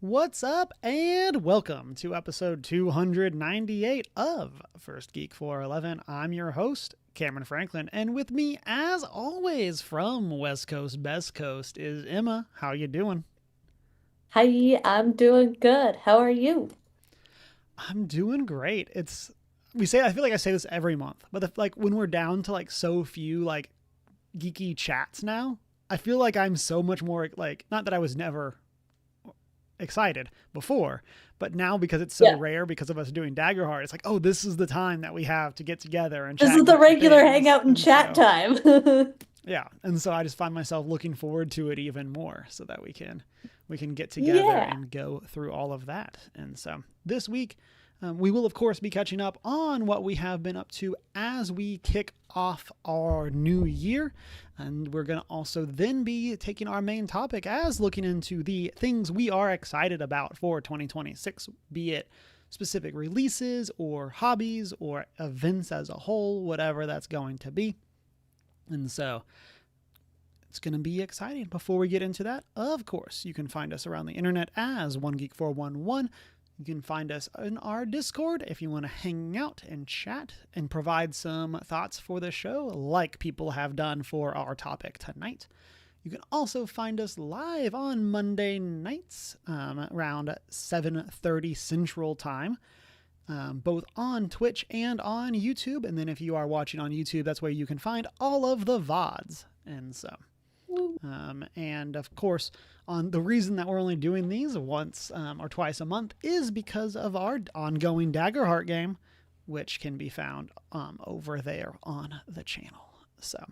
What's up, and welcome to episode 298 of First Geek 411. I'm your host, Cameron Franklin, and with me, as always, from West Coast, Best Coast, is Emma. How you doing? Hi, I'm doing good. How are you? I'm doing great. I feel like I say this every month, but when we're down to so few geeky chats now, I feel like I'm so much more not that I was never excited before, but now because it's so Yeah, rare because of us doing Daggerheart, it's like, oh, this is the time that we have to get together and this chat is the geeky regular things. hangout and And chat so, time. yeah, and so I just find myself looking forward to it even more, so that we can get together Yeah. and go through all of that. And so this week, we will, of course, be catching up on what we have been up to as we kick off our new year. And we're going to also then be taking our main topic as looking into the things we are excited about for 2026, be it specific releases or hobbies or events as a whole, whatever that's going to be. And so it's going to be exciting. Before we get into that, of course, you can find us around the internet as One Geek 411. You can find us in our Discord if you want to hang out and chat and provide some thoughts for the show, like people have done for our topic tonight. You can also find us live on Monday nights around 7:30 Central Time, both on Twitch and on YouTube. And then if you are watching on YouTube, that's where you can find all of the VODs. And so and of course, on the reason that we're only doing these once or twice a month is because of our ongoing Daggerheart game, which can be found over there on the channel. So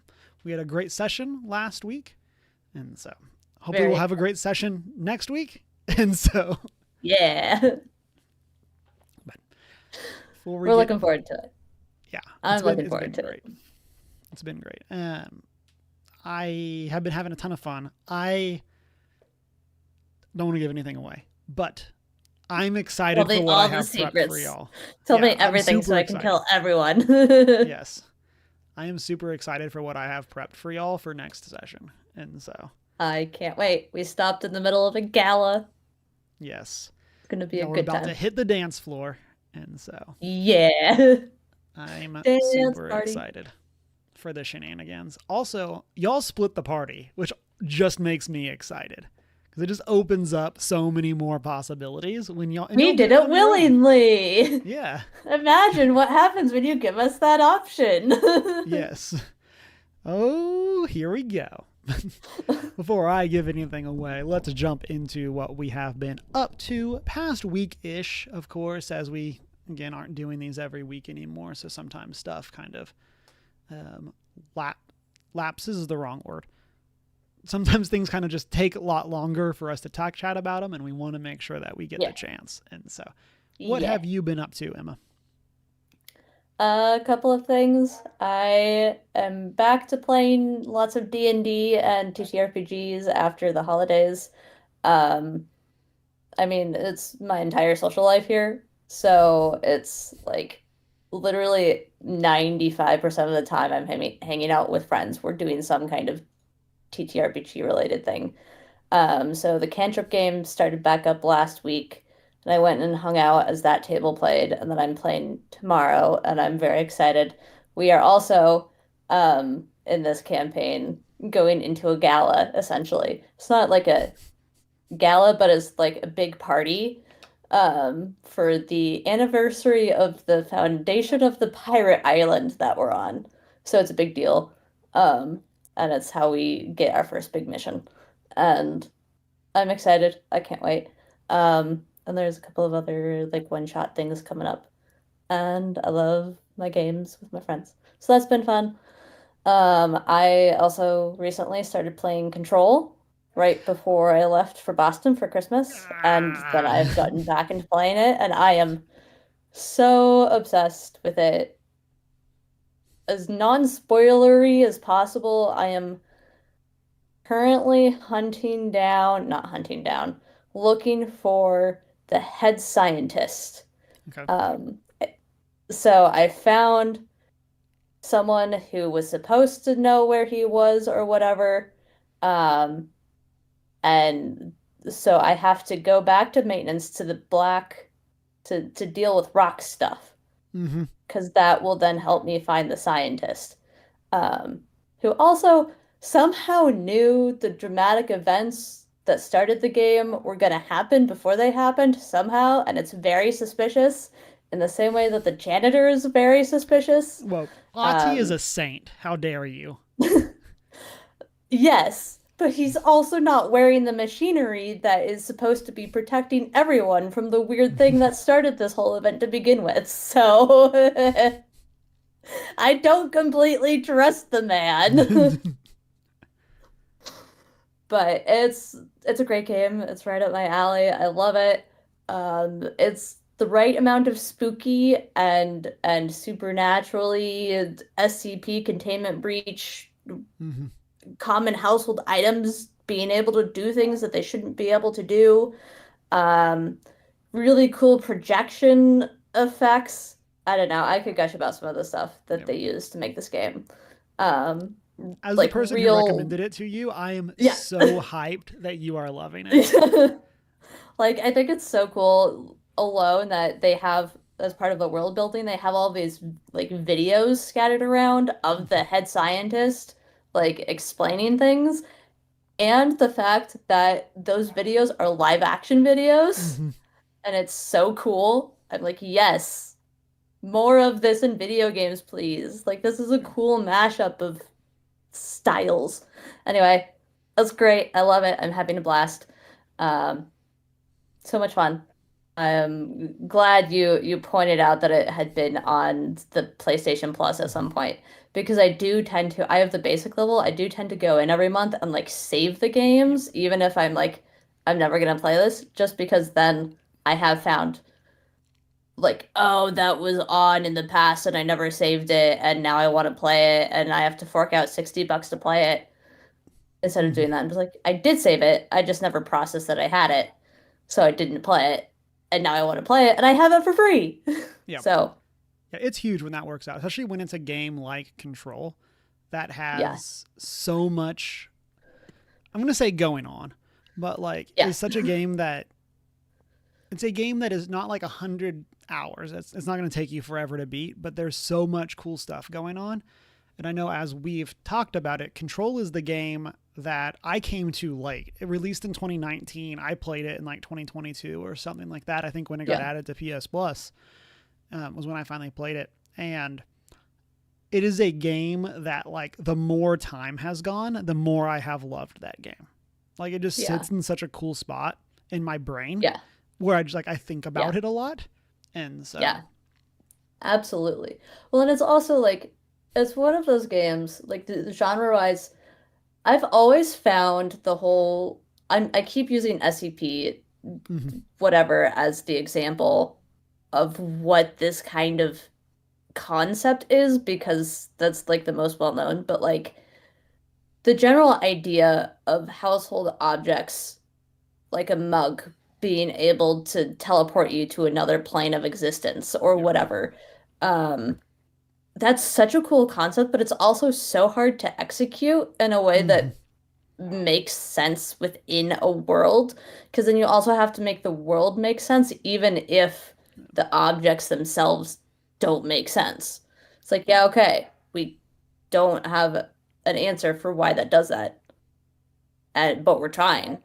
we had a great session last week, and so hopefully Very we'll have a excited. great session next week. And so, Yeah. but before we We're get, looking forward to it. yeah, I'm looking it's forward been to it. great. It's been great. I have been having a ton of fun. I don't want to give anything away, but I'm Tell excited for me what I all the have prepped for secrets. y'all. Tell Yeah, me I'm everything so super I can excited. tell everyone. Yes, I am super excited for what I have prepped for y'all for next session. And so, I can't wait. We stopped in the middle of a gala. yes, It's gonna be a y'all are good about to time. hit the dance floor. And so, Yeah. I'm Dance super party. excited for the shenanigans. Also, y'all split the party, which just makes me excited because it just opens up so many more possibilities when y'all We did did it it on your own. willingly. Yeah. Imagine what happens when you give us that option. Yes. Oh, here we go. Before I give anything away, let's jump into what we have been up to past week ish, of course, as we, again, aren't doing these every week anymore. So sometimes stuff kind of um, lap, lapses is the wrong word. Sometimes things kind of just take a lot longer for us to talk chat about them, and we want to make sure that we get the Yeah. chance. And so, what Yeah. have you been up to, Emma? A couple of things. I am back to playing lots of D&D and TTRPGs after the holidays. Um, I mean, it's my entire social life here, so it's like literally 95% of the time I'm hanging out with friends. We're doing some kind of TTRPG related thing. So the cantrip game started back up last week, and I went and hung out as that table played, and then I'm playing tomorrow, and I'm very excited. We are also in this campaign going into a gala, essentially. It's not like a gala, but it's like a big party for the anniversary of the foundation of the pirate island that we're on. So it's a big deal. Um, and it's how we get our first big mission. And I'm excited. I can't wait. And there's a couple of other like one-shot things coming up. And I love my games with my friends. So that's been fun. I also recently started playing Control right before I left for Boston for Christmas, and then Ah. I've gotten back into playing it, and I am so obsessed with it. As non-spoilery as possible, I am currently not hunting down, looking for the head scientist. Okay. Um, so I found someone who was supposed to know where he was or whatever. Um, and So I have to go back to maintenance to the black to deal with rock stuff Mm-hmm. because that will then help me find the scientist, um, who also somehow knew the dramatic events that started the game were going to happen before they happened somehow, and it's very suspicious in the same way that the janitor is very suspicious. Well, Ati is Um, a saint. How dare you? yes, but he's also not wearing the machinery that is supposed to be protecting everyone from the weird thing that started this whole event to begin with. So I don't completely trust the man. But it's a great game. It's right up my alley. I love it. It's the right amount of spooky and supernaturally SCP containment breach, Mm-hmm. common household items being able to do things that they shouldn't be able to do. Um, Really cool projection effects. I don't know. I could gush about some of the stuff that Yep. they use to make this game. Um, As the like person who real, recommended it to you, I am yeah. so hyped that you are loving it. Like, I think it's so cool alone that they have, as part of the world building, they have all these like videos scattered around of the head scientist like explaining things, and the fact that those videos are live action videos, Mm-hmm. and it's so cool. I'm like, yes, more of this in video games, please. Like, this is a Yep. cool mashup of styles. Anyway, that's great. I love it. I'm having a blast. Um, so much fun. I'm glad you pointed out that it had been on the PlayStation Plus at Mm-hmm. some point because I have the basic level. I do tend to go in every month and like save the Yep. games, even if I'm like, I'm never gonna play this, just because then I have found like, oh, that was on in the past and I never saved it and now I want to play it and I have to fork out $60 to play it instead of Mm-hmm. doing that. I'm just like, I did save it. I just never processed that I had it. So I didn't play it. And now I want to play it and I have it for free. Yep. So, Yeah, it's huge when that works out, especially when it's a game like Control that yeah. has so much. I'm gonna say going on, but like Yeah. is such a game that it's a game that is not like 100 hours. It's not gonna take you forever to beat, but there's so much cool stuff going on. And I know as we've talked about it, Control is the game that I came to late. It released in 2019. I played it in like 2022 or something like that. I think when it got Yeah. added to PS Plus was when I finally played it. And it is a game that, like, the more time has gone, the more I have loved that game. Like, it just Yeah. sits in such a cool spot in my brain Yeah. where I just, like, I think Yeah. about it a lot. And so, Yeah. Absolutely. Well, and it's also like, it's one of those games, like the genre-wise, I've always found the whole, I keep using SCP, mm-hmm. whatever, as the example of what this kind of concept is because that's like the most well known, but like the general idea of household objects like a mug being able to teleport you to another plane of existence or Yep. whatever. Um, that's such a cool concept, but it's also so hard to execute in a way Mm-hmm. that makes sense within a world, because then you also have to make the world make sense, even if the objects themselves don't make sense. It's like, yeah, okay, we don't have an answer for why that does that, and but we're trying.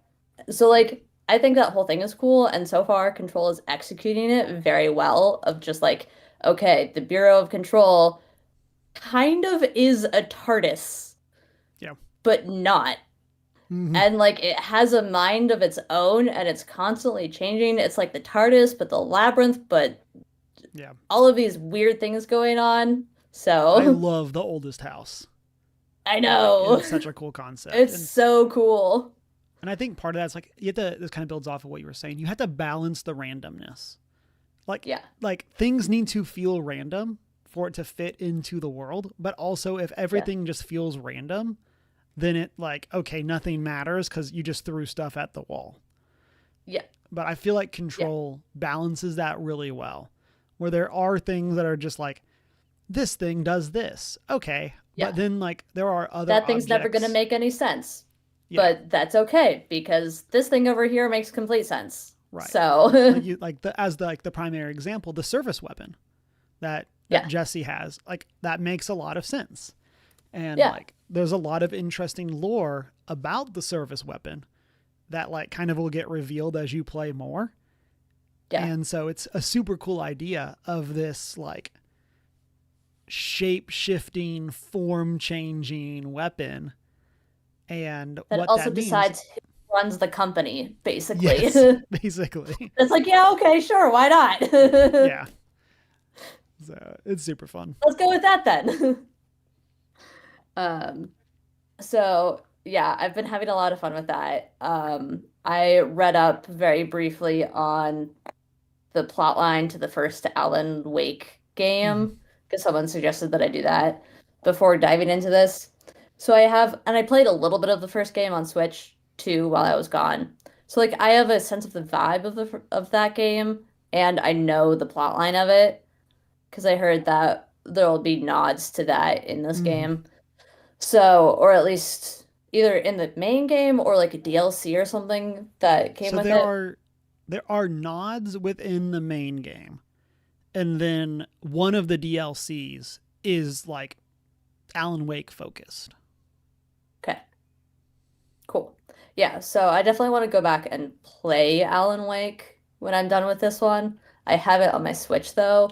So like, I think that whole thing is cool, and so far Control is executing it very well of just like, okay, the Bureau of Control kind of is a TARDIS, Yeah. but not. Mm-hmm. And like it has a mind of its own and it's constantly changing. It's like the TARDIS, but the labyrinth, but Yeah. all of these weird things going on. I So love the oldest house. I Like, it know. is such a cool concept. It's so cool. And I think part of that's like, you have to, this kind of builds off of what you were saying. You have to balance the randomness. Like, Yeah. things need to feel random for it to fit into the world. But also, if Yeah. everything just feels random, then it, like, okay, nothing matters because you just threw stuff at the wall. Yeah. But I feel like Yeah. Control balances that really well, where there are things that are just like, this thing does this. Okay. Yeah. But then, like, there are other That thing's never gonna objects. make any sense. Yeah. but that's okay because this thing over here makes complete sense. Right. So, Like you like the as the like the primary example, the service weapon that yeah, Jesse has, like that makes a lot of sense. And yeah, like there's a lot of interesting lore about the service weapon that like kind of will get revealed as you play more. yeah. And so it's a super cool idea of this like shape shifting, form changing weapon and That what also that means. decides who runs the company, basically. Yes, basically. It's like, yeah, okay, sure, why not? Yeah. So it's super fun. Let's go with that then. Um, so yeah, I've been having a lot of fun with that. I read up very briefly on the plot line to the first Alan Wake Mm-hmm. game because someone suggested that I do that before diving into this. So I have, and I played a little bit of the first game on Switch too while I was gone. So like I have a sense of the vibe of that game, and I know the plot line of it because I heard that there will be nods to that in this Mm-hmm. game. So, or at least either in the main game or like a DLC or something that came So with there it. are nods within the main game, and then one of the DLCs is like Alan Wake focused. Okay. Cool. Yeah, so I definitely want to go back and play Alan Wake when I'm done with this one. I have it on my Switch though,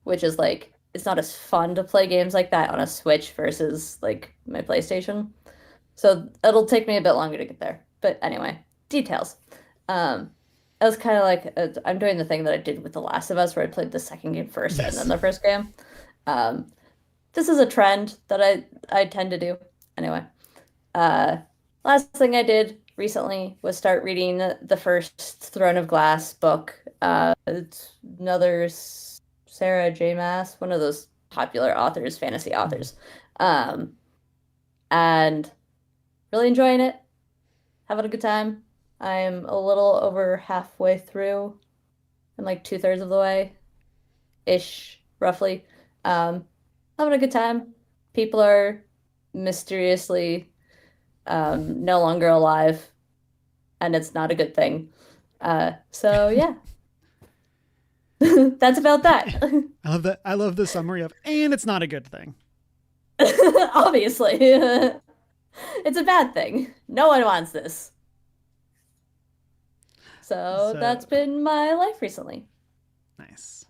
which is like it's not as fun to play games like that on a Switch versus like my PlayStation. So it'll take me a bit longer to get there. But anyway, details. Um, it was kind of like I'm doing the thing that I did with The Last of Us, where I played the second game first and then Yes. the first game. Um, this is a trend that I tend to do. Anyway. Uh, last thing I did recently was start reading the first Throne of Glass book. It's another Sarah J. Maas, one of those popular authors, fantasy Mm-hmm. authors. Um, and really enjoying it, having a good time. I'm a little over halfway through. I'm like two-thirds of the way ish, roughly. Um, having a good time. People are mysteriously no longer alive, and it's not a good thing. So yeah, that's about that. I love that. I love the summary of, and it's not a good thing. Obviously, it's a bad thing. No one wants this. So So that's been my life recently. nice.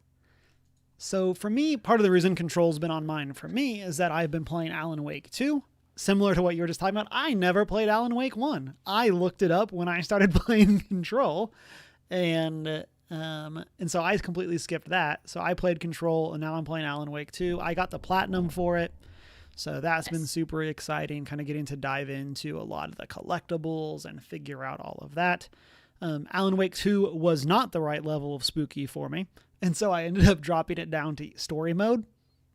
So for me, part of the reason Control's been on mine for me is that I've been playing Alan Wake 2. Similar to what you were just talking about, I never played Alan Wake 1. I looked it up when I started playing Control, and so I completely skipped that. So I played Control, and now I'm playing Alan Wake 2. I got the platinum for it, so that's been Nice. super exciting, kind of getting to dive into a lot of the collectibles and figure out all of that. Alan Wake 2 was not the right level of spooky for me, and so I ended up dropping it down to story mode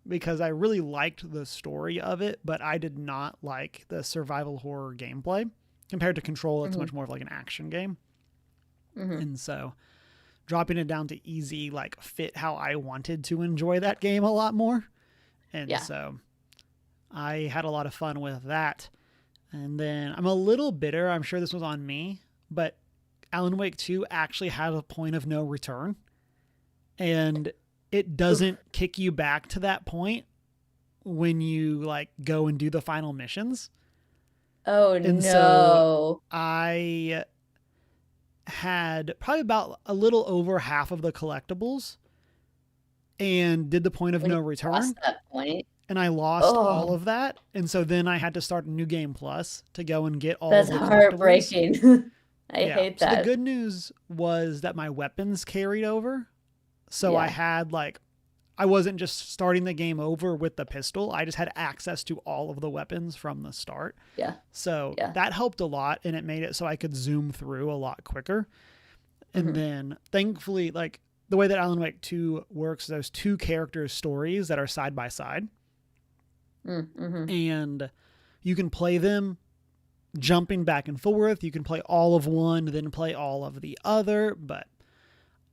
because I really liked the story of it, but I did not like the survival horror gameplay. Compared to Control, it's Hmm. much more of like an action game. Hmm. And so dropping it down to easy like fit how I wanted to enjoy that game a lot more. And Yeah. so I had a lot of fun with that. And then I'm a little bitter. I'm sure this was on me, but Alan Wake 2 actually had a point of no return. And it Oof. doesn't kick you back to that point when you like go and do the final missions. Oh And so no. I had probably about a little over half of the collectibles and did the point of When you no lost return, that point. and I lost all Oh, of that. And so then I had to start a new game plus to go and get all that's of the collectibles. heartbreaking. I Yeah. hate So the that. good news was that my weapons carried over. So I Yeah. had like I wasn't just starting the game over with the pistol. I just had access to all of the weapons from the start. Yeah. So Yeah. that helped a lot, and it made it so I could zoom through a lot quicker. And Hmm. then thankfully, like the way that Alan Wake 2 works, there's two characters' stories that are side by side, Mm-hmm. and you can play them jumping back and forth. You can play all of one, then play all of the other, but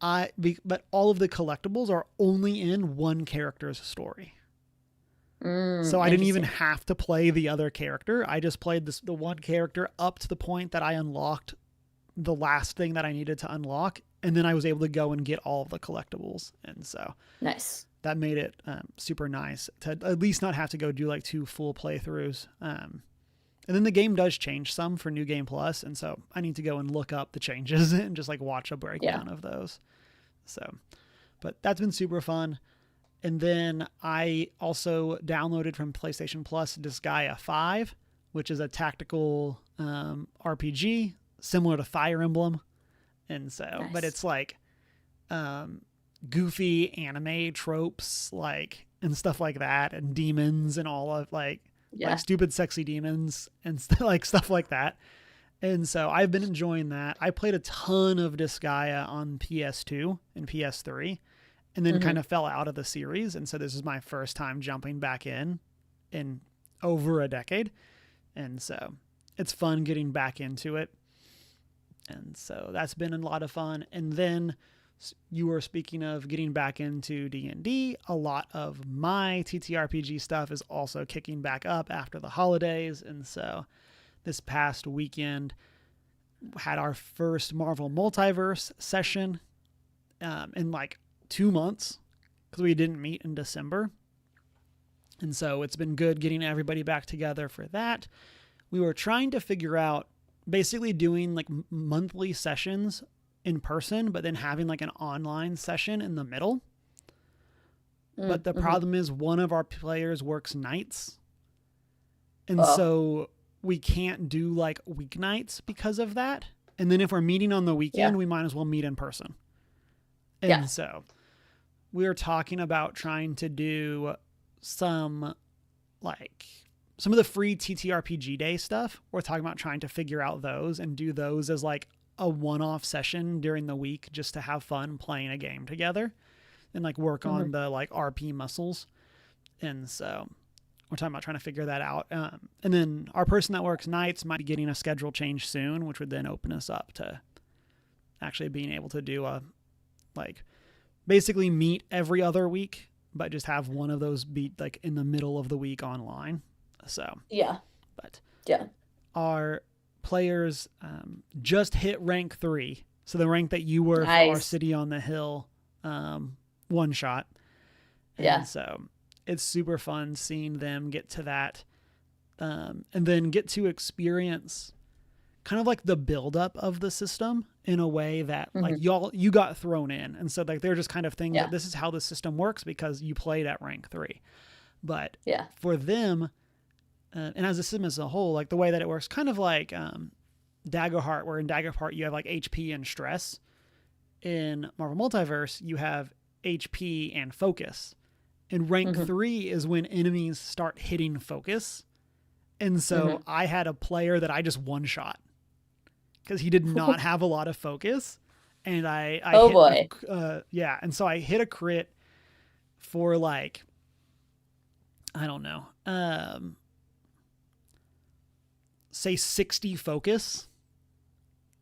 all of the collectibles are only in one character's story. So I didn't even Interesting. have to play the other character. I just played the one character up to the point that I unlocked the last thing that I needed to unlock, and then I was able to go and get all of the collectibles. And so Nice. that made it super nice to at least not have to go do like 2 full playthroughs. And then the game does change some for New Game Plus, and so I need to go and look up the changes and just like watch a breakdown of those. So, but that's been super fun. And then I also downloaded from PlayStation Plus Disgaea 5, which is a tactical RPG similar to Fire Emblem. And so, Nice. but it's like goofy anime tropes, like, and stuff like that, and demons and all of like stupid sexy demons and like stuff like that. And so I've been enjoying that. I played a ton of Disgaea on PS2 and PS3 and then kind of fell out of the series. And so this is my first time jumping back in over a decade. And so it's fun getting back into it. And so that's been a lot of fun. And then you were speaking of getting back into D&D. A lot of my TTRPG stuff is also kicking back up after the holidays. And so this past weekend had our first Marvel Multiverse session in like 2 months because we didn't meet in December. And so it's been good getting everybody back together for that. We were trying to figure out basically doing like monthly sessions in person, but then having like an online session in the middle. But the problem is one of our players works nights. And so we can't do like weeknights because of that. And then if we're meeting on the weekend, we might as well meet in person. And so we were talking about trying to do some of the free TTRPG day stuff. We're talking about trying to figure out those and do those as like a one-off session during the week just to have fun playing a game together and like work on the like RP muscles. And so we're talking about trying to figure that out. And then our person that works nights might be getting a schedule change soon, which would then open us up to actually being able to do a like basically meet every other week, but just have one of those be like in the middle of the week online. So but our players just hit rank 3, so the rank that you were for our City on the Hill one shot. And so it's super fun seeing them get to that and then get to experience kind of like the buildup of the system in a way that like you got thrown in. And so like they're just kind of things that this is how the system works because you played at rank 3. But for them, and as a system as a whole, like the way that it works, kind of like Daggerheart, where in Daggerheart you have like HP and stress. In Marvel Multiverse, you have HP and focus. And rank 3 is when enemies start hitting focus. And so I had a player that I just one-shot because he did not have a lot of focus. And I and so I hit a crit for like, I don't know, say 60 focus.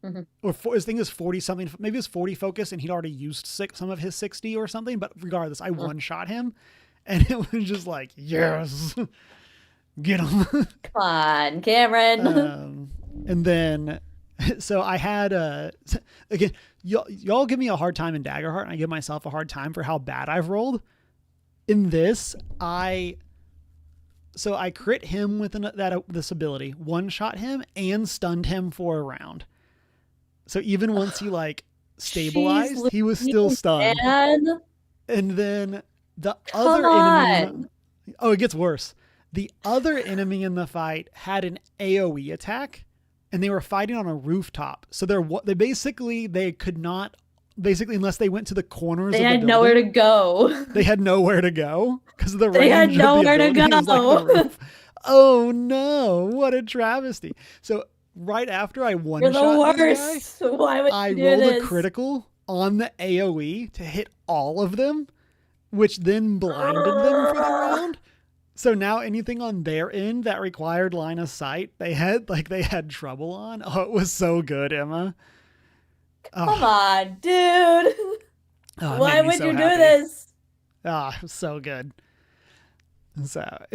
Or I think it's 40 something, maybe it's 40 focus and he'd already used some of his 60 or something, but regardless, I one-shot him and it was just like, yes, get him. Come on, Cameron. And then, so I had, again, y'all give me a hard time in Daggerheart and I give myself a hard time for how bad I've rolled. In this, I crit him with this ability, one-shot him and stunned him for a round. So even once he like stabilized, he was still stunned. Man. And then the other enemy, it gets worse. The other enemy in the fight had an AoE attack and they were fighting on a rooftop. So they could not, basically unless they went to the corners of the building. They had nowhere to go. They had nowhere to go because of the range. They had nowhere to go. Like oh no, what a travesty. So right after I one-shot this guy, why would I rolled a critical on the AoE to hit all of them, which then blinded them for the round. So now anything on their end that required line of sight, they had trouble on. Oh, it was so good, Emma. Come on, dude. Why would you do this? Ah, so good. So,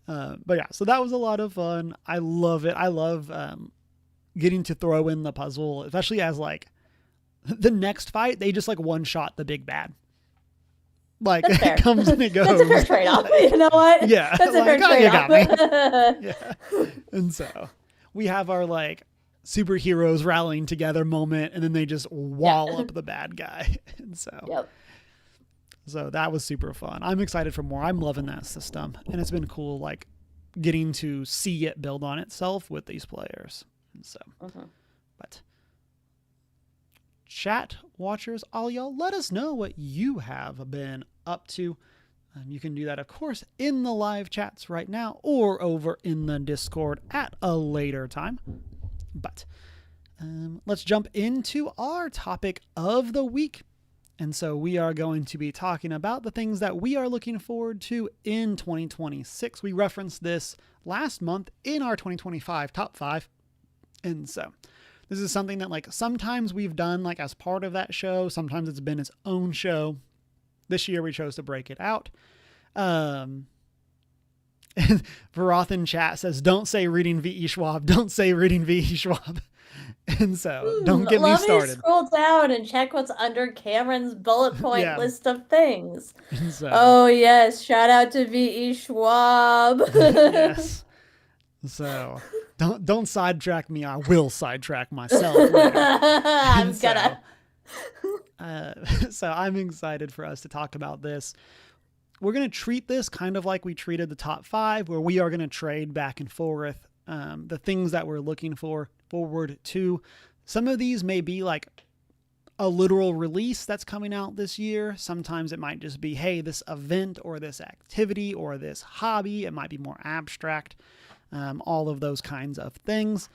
but yeah, so that was a lot of fun. I love it. I love getting to throw in the puzzle, especially as like the next fight, they just like one shot the big bad. Like That's it fair. comes and it That's a fair goes. trade-off. Like, You know what? yeah, That's a fair like oh, you got me. trade-off. Yeah, and so we have our like superheroes rallying together moment, and then they just Yeah. wall up the bad guy, and so Yep. so that was super fun. I'm excited for more. I'm loving that system, and it's been cool like getting to see it build on itself with these players. And so, Mhm. but chat watchers, all y'all, let us know what you have been up to. You can do that, of course, in the live chats right now or over in the Discord at a later time. But let's jump into our topic of the week. And so we are going to be talking about the things that we are looking forward to in 2026. We referenced this last month in our 2025 top 5. And so this is something that like sometimes we've done like as part of that show. Sometimes it's been its own show. This year we chose to break it out. Varoth in chat says, don't say reading V.E. Schwab. Don't say reading V.E. Schwab. And so don't get me started. Let me scroll down and check what's under Cameron's bullet point Yeah. list of things. And so, Oh, yes. Shout out to V.E. Schwab. yes. So don't sidetrack me. I will sidetrack myself later. I'm so, gonna. So I'm excited for us to talk about this. We're going to treat this kind of like we treated the top 5, where we are going to trade back and forth the things that we're looking forward to. Some of these may be like a literal release that's coming out this year. Sometimes it might just be, hey, this event or this activity or this hobby. It might be more abstract. All of those kinds of things.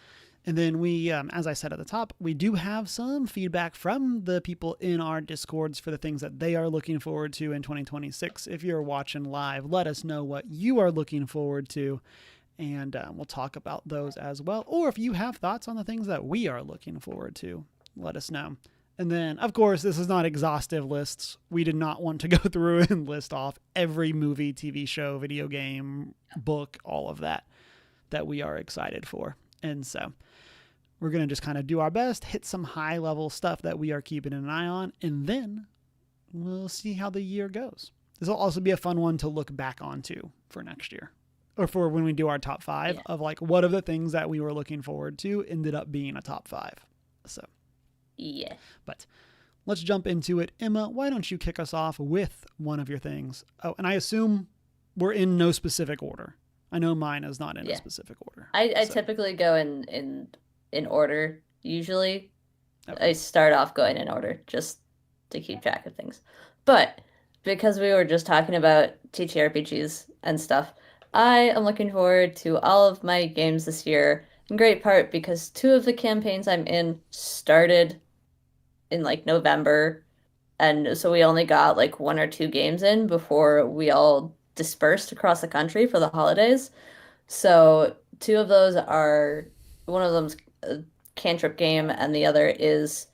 And then we, as I said at the top, we do have some feedback from the people in our Discords for the things that they are looking forward to in 2026. If you're watching live, let us know what you are looking forward to, and we'll talk about those as well. Or if you have thoughts on the things that we are looking forward to, let us know. And then, of course, this is not exhaustive lists. We did not want to go through and list off every movie, TV show, video game, book, all of that we are excited for. And so we're going to just kind of do our best, hit some high level stuff that we are keeping an eye on, and then we'll see how the year goes. This will also be a fun one to look back onto for next year, or for when we do our top 5 of like what of the things that we were looking forward to ended up being a top 5. So, Yeah. But let's jump into it. Emma, why don't you kick us off with one of your things? Oh, and I assume we're in no specific order. I know mine is not in a specific order. I typically go in order, usually. Okay. I start off going in order just to keep track of things. But because we were just talking about TTRPGs and stuff, I am looking forward to all of my games this year, in great part because 2 of the campaigns I'm in started in like November, and so we only got like 1 or 2 games in before we all dispersed across the country for the holidays. So 2 of those are, one of them's a cantrip game and the other is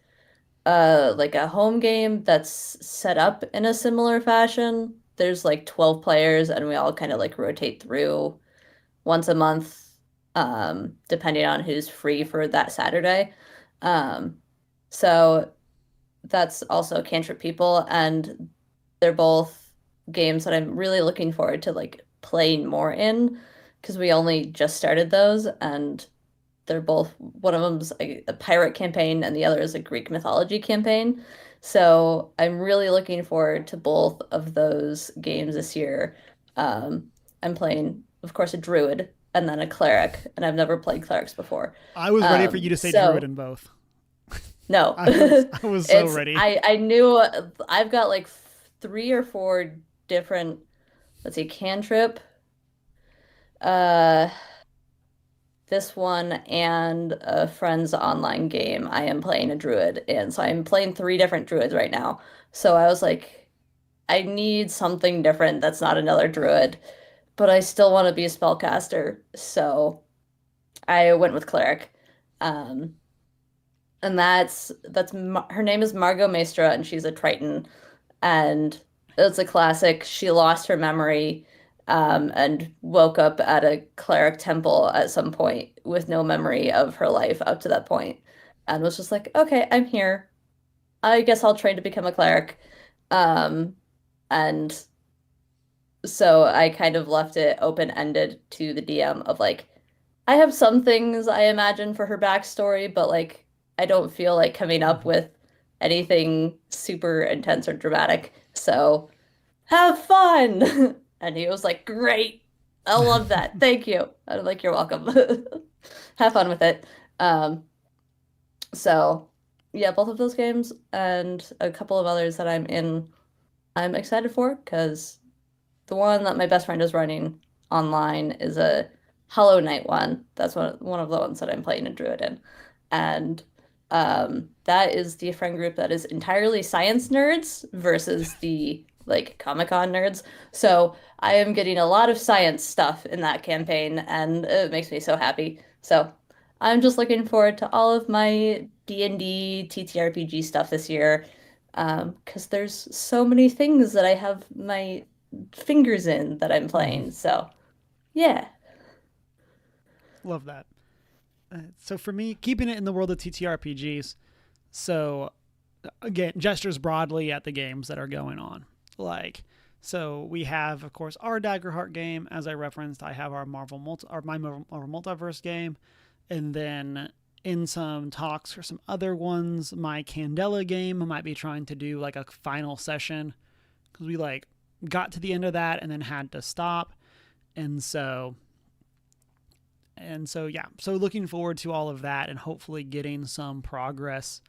like a home game that's set up in a similar fashion. There's like 12 players and we all kind of like rotate through once a month, depending on who's free for that Saturday. So that's also Cantrip People, and they're both games that I'm really looking forward to like playing more in because we only just started those, and they're both, one of them's a pirate campaign and the other is a Greek mythology campaign. So I'm really looking forward to both of those games this year. I'm playing, of course, a druid and then a cleric, and I've never played clerics before. I was ready for you to say druid in both. No. I was so ready. I knew I've got like 3 or 4 different, let's see, cantrip, this one, and a friend's online game. I am playing a druid, and so I'm playing 3 different druids right now. So I was like, I need something different that's not another druid, but I still want to be a spellcaster. So I went with cleric. And that's her name is Margot Maestra, and she's a Triton, and it's a classic. She lost her memory, and woke up at a cleric temple at some point with no memory of her life up to that point, and was just like, okay, I'm here. I guess I'll train to become a cleric. Um, and so I kind of left it open-ended to the DM of like, I have some things I imagine for her backstory, but like I don't feel like coming up Mhm. with anything super intense or dramatic. So have fun. And he was like, great. I love that. Thank you. I'm like, you're welcome. Have fun with it. Um, so yeah, both of those games and a couple of others that I'm excited for because the one that my best friend is running online is a Hollow Knight one. That's one of the ones that I'm playing a druid in. And that is the friend group that is entirely science nerds versus the like Comic-Con nerds. So I am getting a lot of science stuff in that campaign, and it makes me so happy. So I'm just looking forward to all of my D&D TTRPG stuff this year, because there's so many things that I have my fingers in that I'm Mhm. playing. So, yeah. Love that. So for me, keeping it in the world of TTRPGs, so again, gestures broadly at the games that are going on. Like, so we have, of course, our Daggerheart game, as I referenced. I have our my Marvel Multiverse game, and then in some talks for some other ones, my Candela game might be trying to do like a final session because we like got to the end of that and then had to stop, and so yeah, so looking forward to all of that and hopefully getting some progress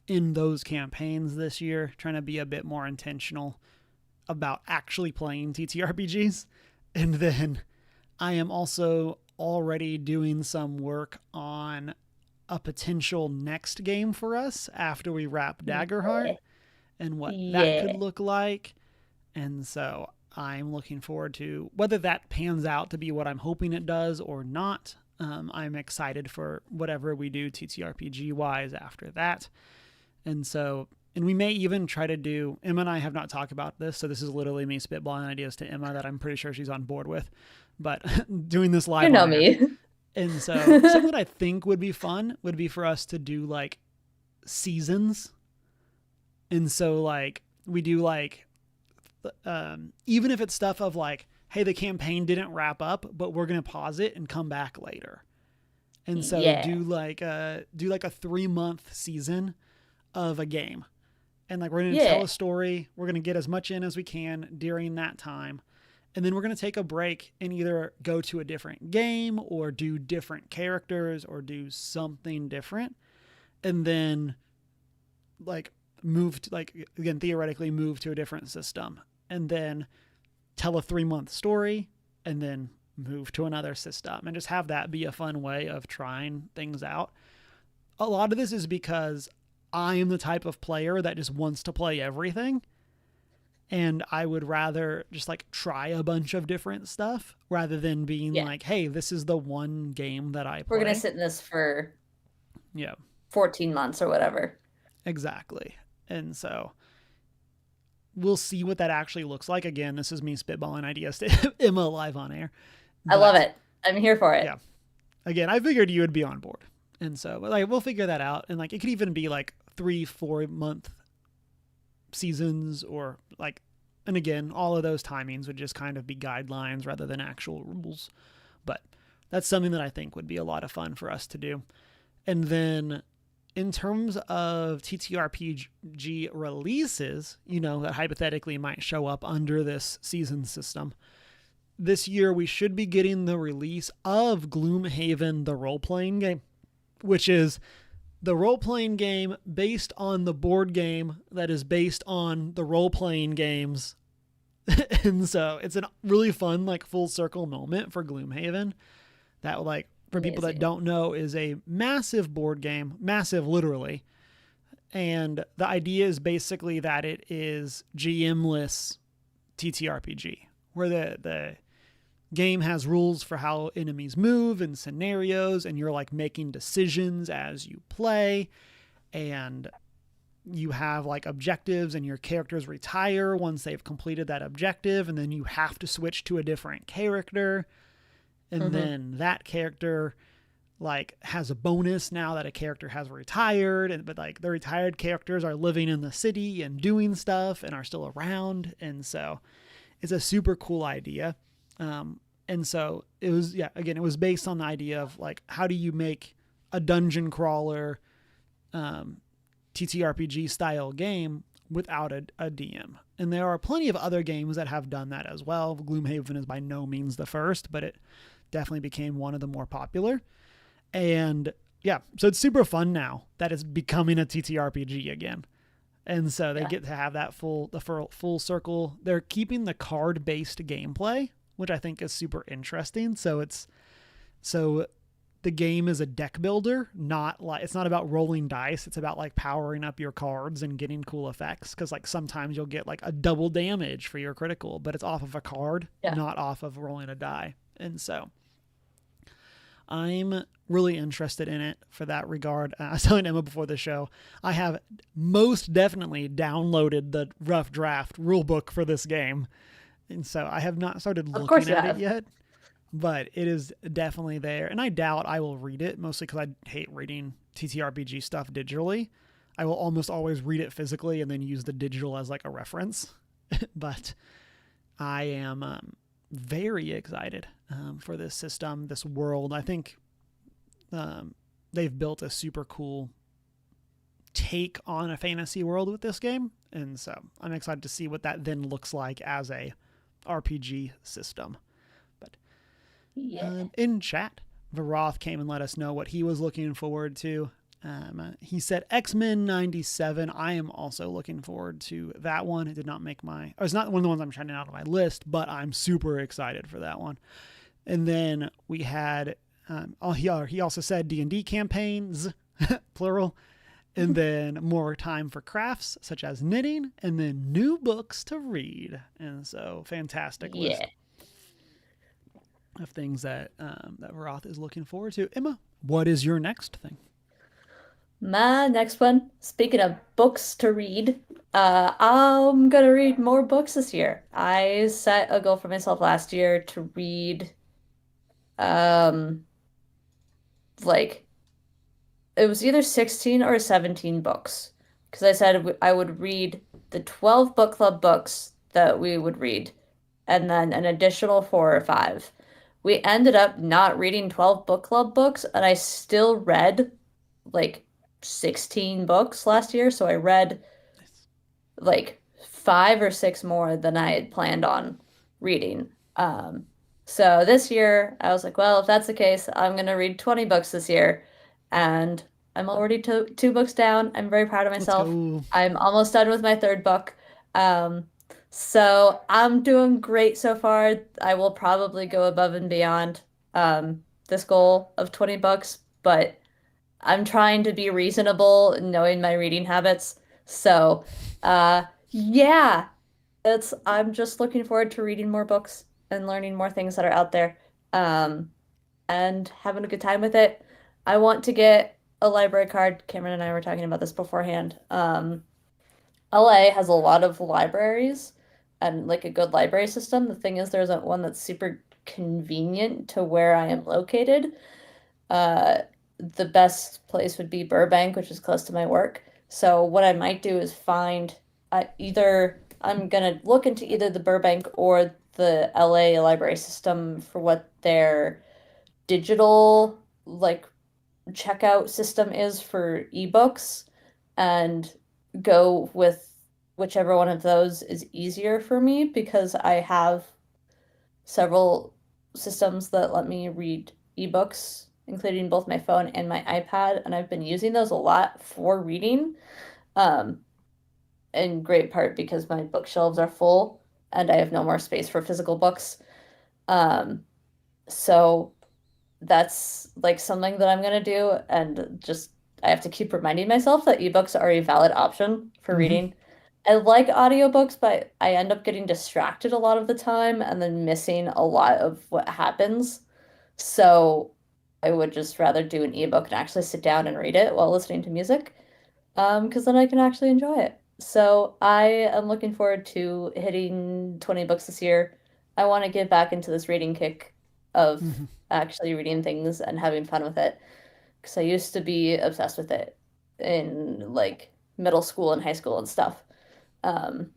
in those campaigns this year, trying to be a bit more intentional about actually playing TTRPGs. And then I am also already doing some work on a potential next game for us after we wrap Daggerheart Yeah. and what that could Yeah. look like. And so I'm looking forward to whether that pans out to be what I'm hoping it does or not. I'm excited for whatever we do TTRPG wise after that. And so, and we may even try to do, Emma and I have not talked about this, so this is literally me spitballing ideas to Emma that I'm pretty sure she's on board with, but doing this You live know on air. me. And so, something that I think would be fun would be for us to do like seasons. And so, like, we do like, even if it's stuff of like, hey, the campaign didn't wrap up, but we're going to pause it and come back later. And so, Yeah. do like a 3-month season of a game, and like we're going to tell Yeah. a story. We're going to get as much in as we can during that time. And then we're going to take a break and either go to a different game or do different characters or do something different. And then like move to like again theoretically move to a different system and then tell a 3-month story and then move to another system and just have that be a fun way of trying things out. A lot of this is because I am the type of player that just wants to play everything. And I would rather just like try a bunch of different stuff rather than being Yeah. like, hey, this is the one game that I We're gonna play. sit in this for Yeah, 14 months or whatever. exactly. And so we'll see what that actually looks like. Again, this is me spitballing ideas to Emma live on air. I love But it. I'm here for yeah, it. again, I figured you would be on board. And so like we'll figure that out. And like it could even be like 3-4 month seasons or like, and again, all of those timings would just kind of be guidelines rather than actual rules. But that's something that I think would be a lot of fun for us to do. And then in terms of TTRPG releases, that hypothetically might show up under this season system, this year we should be getting the release of Gloomhaven, the role playing game, which is the role playing game based on the board game that is based on the role playing games. And so it's a really fun, like, full circle moment for Gloomhaven. That, like, for people that Amazing. don't know, is a massive board game, massive literally. And the idea is basically that it is GM-less TTRPG, where the game has rules for how enemies move and scenarios, and you're like making decisions as you play. And you have like objectives and your characters retire once they've completed that objective, and then you have to switch to a different character, and Hmm. then that character like has a bonus now that a character has retired, but like the retired characters are living in the city and doing stuff and are still around, and so it's a super cool idea. And so it was, yeah, again, it was based on the idea of like, how do you make a dungeon crawler um, TTRPG style game without a DM? And there are plenty of other games that have done that as well. Gloomhaven is by no means the first, but it definitely became one of the more popular. And yeah, so it's super fun now that it's becoming a TTRPG again. And so they Yeah. get to have that full circle. They're keeping the card based gameplay, which I think is super interesting. So the game is a deck builder, not like it's not about rolling dice. It's about like powering up your cards and getting cool effects. Because like sometimes you'll get like a double damage for your critical, but it's off of a card, Yeah. not off of rolling a die. And so I'm really interested in it for that regard. I was telling Emma before the show, I have most definitely downloaded the rough draft rulebook for this game. And so I have not started Of course looking you at it have. yet, but it is definitely there. And I doubt I will read it, mostly because I hate reading TTRPG stuff digitally. I will almost always read it physically and then use the digital as like a reference. But I am very excited for this system, this world. I think they've built a super cool take on a fantasy world with this game, and so I'm excited to see what that then looks like as a RPG system. But Yeah. in chat, Varoth came and let us know what he was looking forward to. He said X-Men 97. I am also looking forward to that one. It did not make my, or it's not one of the ones I'm trying out of my list, but I'm super excited for that one. And then we had, he also said D&D campaigns, plural, and then more time for crafts such as knitting, and then new books to read. And so, fantastic list Yeah. of things that Roth is looking forward to. Emma, what is your next thing? My next one, speaking of books to read, I'm gonna read more books this year. I set a goal for myself last year to read, um, like it was either 16 or 17 books. Because I said I would read the 12 book club books that we would read, and then an additional four or five. We ended up not reading 12 book club books, and I still read like 16 books last year. So I read like five or six more than I had planned on reading. So this year I was like, well, if that's the case, I'm gonna read 20 books this year, and I'm already two books down. I'm very proud of Let's myself. go. I'm almost done with my third book. Um, so I'm doing great so far. I will probably go above and beyond this goal of 20 books, but I'm trying to be reasonable, knowing my reading habits. So, yeah, I'm just looking forward to reading more books and learning more things that are out there, um, and having a good time with it. I want to get a library card. Cameron and I were talking about this beforehand. LA has a lot of libraries and like a good library system. The thing is, there's one that's super convenient to where I am located. Uh, the best place would be Burbank, which is close to my work. So what I might do is find either I'm gonna look into either the Burbank or the LA library system for what their digital like checkout system is for ebooks, and go with whichever one of those is easier for me because I have several systems that let me read ebooks, including both my phone and my iPad, and I've been using those a lot for reading, um, in great part because my bookshelves are full and I have no more space for physical books. Um, so that's like something that I'm gonna do, and just I have to keep reminding myself that ebooks are a valid option for Mm-hmm. reading. I like audiobooks, but I end up getting distracted a lot of the time and then missing a lot of what happens. So I would just rather do an ebook and actually sit down and read it while listening to music. Because then I can actually enjoy it. So I am looking forward to hitting 20 books this year. I want to get back into this reading kick of Mhm. actually reading things and having fun with it. Because I used to be obsessed with it in like middle school and high school and stuff. Um,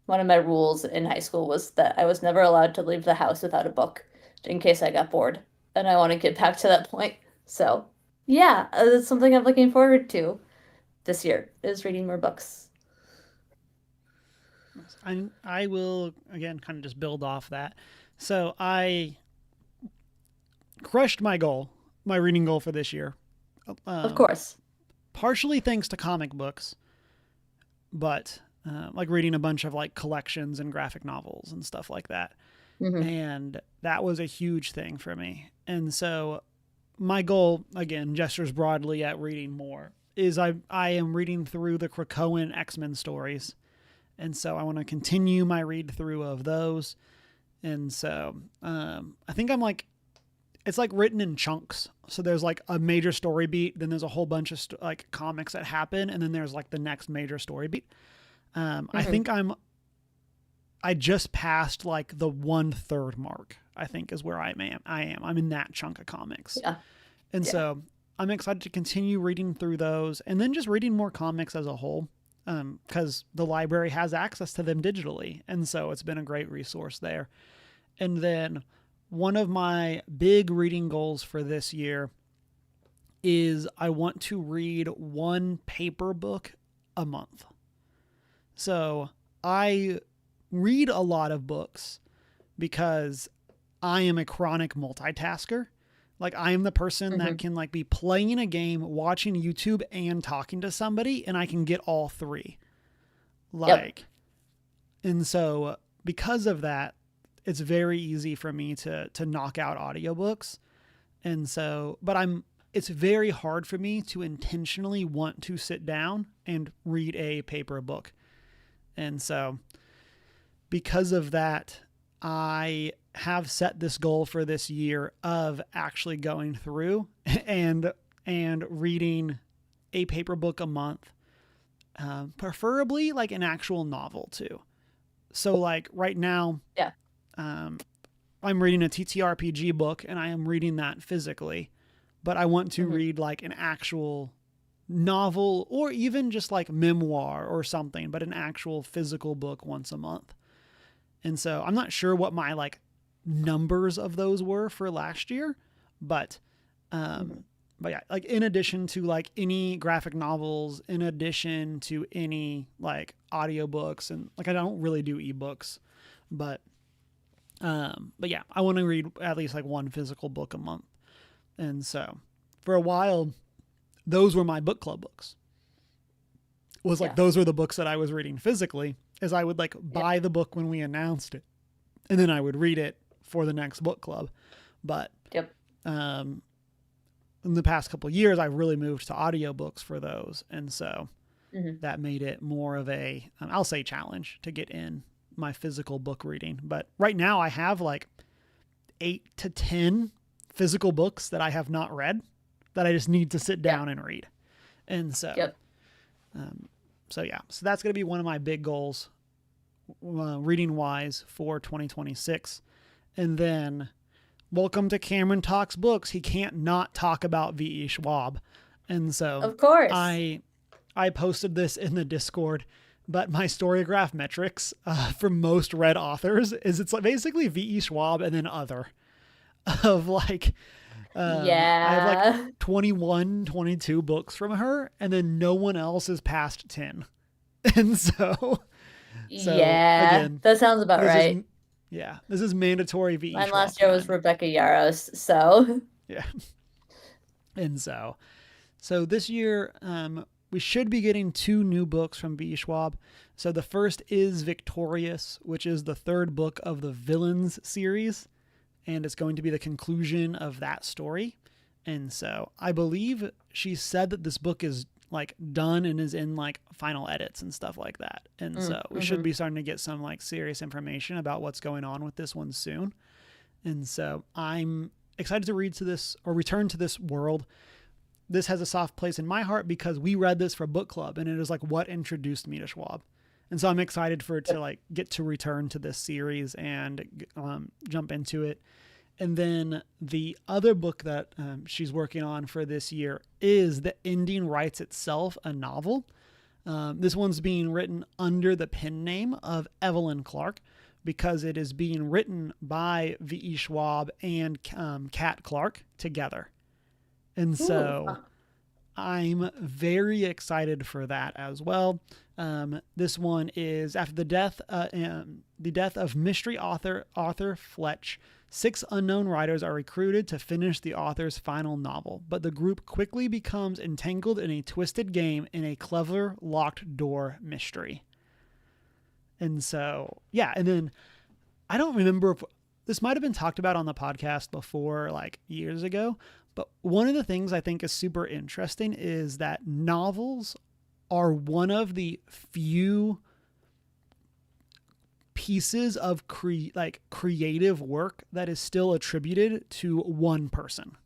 One of my rules in high school was that I was never allowed to leave the house without a book in case I got bored. And I want to get back to that point. So, yeah, it's something I'm looking forward to this year is reading more books. I will again kind of just build off that. So I crushed my goal, my reading goal for this year, Of um, course. partially thanks to comic books, but like reading a bunch of like collections and graphic novels and stuff like that. Hmm. And that was a huge thing for me. And so my goal, again, gestures broadly at reading more, is I am reading through the Krakoan X-Men stories. And so I want to continue my read through of those. And so I think I'm like, it's like written in chunks. So there's like a major story beat, then there's a whole bunch of like comics that happen, and then there's like the next major story beat. I Hmm. think I just passed like the 1/3 mark. I think is where I am. I'm in that chunk of comics, Yeah. and Yeah. so I'm excited to continue reading through those, and then just reading more comics as a whole, because the library has access to them digitally, and so it's been a great resource there. And then one of my big reading goals for this year is I want to read one paper book a month. So I read a lot of books because I am a chronic multitasker. Like I am the person that Hmm. can like be playing a game, watching YouTube and talking to somebody and I can get all three. Yep. Like and so because of that, it's very easy for me to knock out audiobooks. And so but I'm it's very hard for me to intentionally want to sit down and read a paper book. And so because of that, I have set this goal for this year of actually going through and reading a paper book a month, preferably like an actual novel too. So like right now, Yeah. um, I'm reading a TTRPG book and I am reading that physically, but I want to Hmm. read like an actual novel or even just like memoir or something, but an actual physical book once a month. And so I'm not sure what my like numbers of those were for last year, but Hmm. um but yeah, like in addition to like any graphic novels, in addition to any like audiobooks and like I don't really do ebooks, but but yeah, I want to read at least like one physical book a month. And so for a while those were my book club books. Was like Yeah. those were the books that I was reading physically as I would like Yep. buy the book when we announced it and then I would read it for the next book club. But Yep. um, in the past couple of years, I've really moved to audiobooks for those, and so Hmm. that made it more of a I'll say challenge to get in my physical book reading. But right now, I have like 8 to 10 physical books that I have not read that I just need to sit Yeah. down and read, and so. Yep. Um, so yeah, so that's going to be one of my big goals, reading wise for 2026, and then welcome to Cameron Talks Books. He can't not talk about V.E. Schwab. And so Of course. I I posted this in the Discord, but my Storygraph metrics for most read authors is it's like basically V.E. Schwab and then other of like I have like Yeah. 21, 22 books from her and then no one else is past 10. And so Yeah. again, That sounds about this is right. yeah, this is mandatory V.E. Mine Schwab last year was time. Rebecca Yaros, so Yeah. And so this year, we should be getting 2 new books from B. Schwab. So the first is Victorious, which is the third book of the Villains series, and it's going to be the conclusion of that story. And so I believe she said that this book is like done and is in like final edits and stuff like that. And so we should mm-hmm. be starting to get some like serious information about what's going on with this one soon. And so I'm excited to read to this or return to this world. this has a soft place in my heart because we read this for book club, and it is like what introduced me to Schwab. And so I'm excited for it to like get to return to this series and jump into it. And then the other book that she's working on for this year is The Ending Writes Itself, a novel. This one's being written under the pen name of Evelyn Clark because it is being written by V.E. Schwab and Kat Clark together. And so I'm very excited for that as well. This one is after the death of mystery author Arthur Fletch. 6 unknown writers are recruited to finish the author's final novel, but the group quickly becomes entangled in a twisted game in a clever locked door mystery. And so, yeah, and then I don't remember if this might have been talked about on the podcast before, like years ago, but one of the things I think is super interesting is that novels are one of the few pieces of creative work that is still attributed to one person.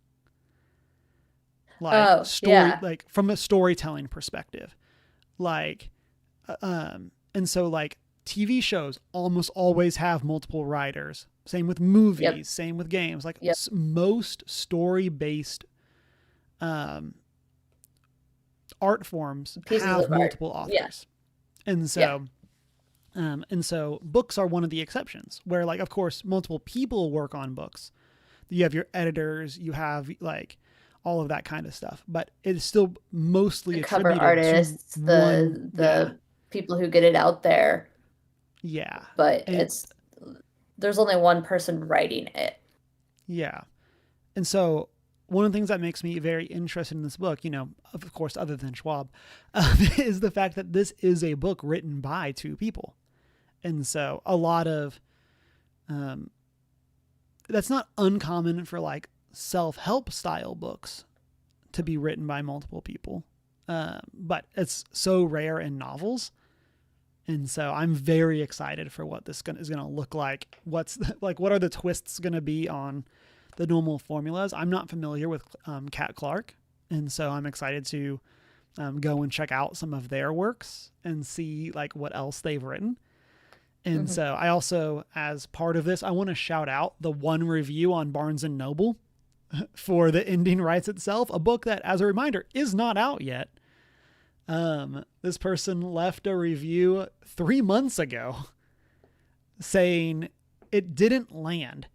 Like like from a storytelling perspective. Like and so like TV shows almost always have multiple writers. Same with movies, same with games. Like most story-based art forms have multiple authors. And so and so books are one of the exceptions where, like, of course, multiple people work on books. You have your editors, you have like all of that kind of stuff, but it's still mostly the cover attributed artists, to the people who get it out there. Yeah. But there's only one person writing it. Yeah. And so one of the things that makes me very interested in this book, you know, of course, other than Schwab, is the fact that this is a book written by 2 people. And so a lot of, that's not uncommon for like self-help style books to be written by multiple people. But it's so rare in novels. And so I'm very excited for what this is going to look like. What are the twists going to be on the normal formulas? I'm not familiar with Kat Clark. And so I'm excited to go and check out some of their works and see like what else they've written. And so I also, as part of this, I want to shout out the one review on Barnes & Noble for The Ending Writes Itself, a book that, as a reminder, is not out yet. This person left a review 3 months ago saying it didn't land.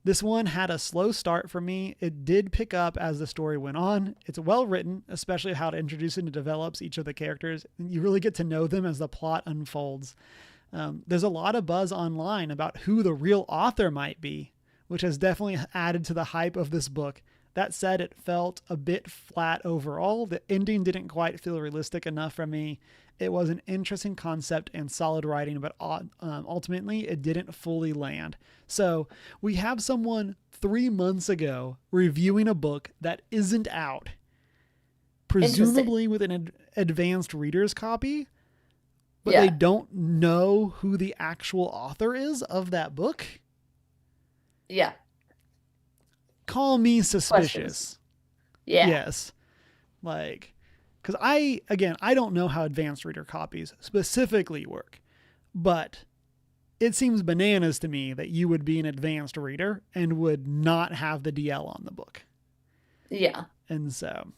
This one had a slow start for me. It did pick up as the story went on. It's well written, especially how it introduces and develops each of the characters. You really get to know them as the plot unfolds. There's a lot of buzz online about who the real author might be, which has definitely added to the hype of this book. That said, it felt a bit flat overall. The ending didn't quite feel realistic enough for me. It was an interesting concept and solid writing, but ultimately it didn't fully land. So we have someone 3 months ago reviewing a book that isn't out, presumably with an advanced reader's copy, but they don't know who the actual author is of that book. Yeah. Call me suspicious. Questions. Yeah. Yes. Like, because I don't know how advanced reader copies specifically work, but it seems bananas to me that you would be an advanced reader and would not have the DL on the book. Yeah. And so,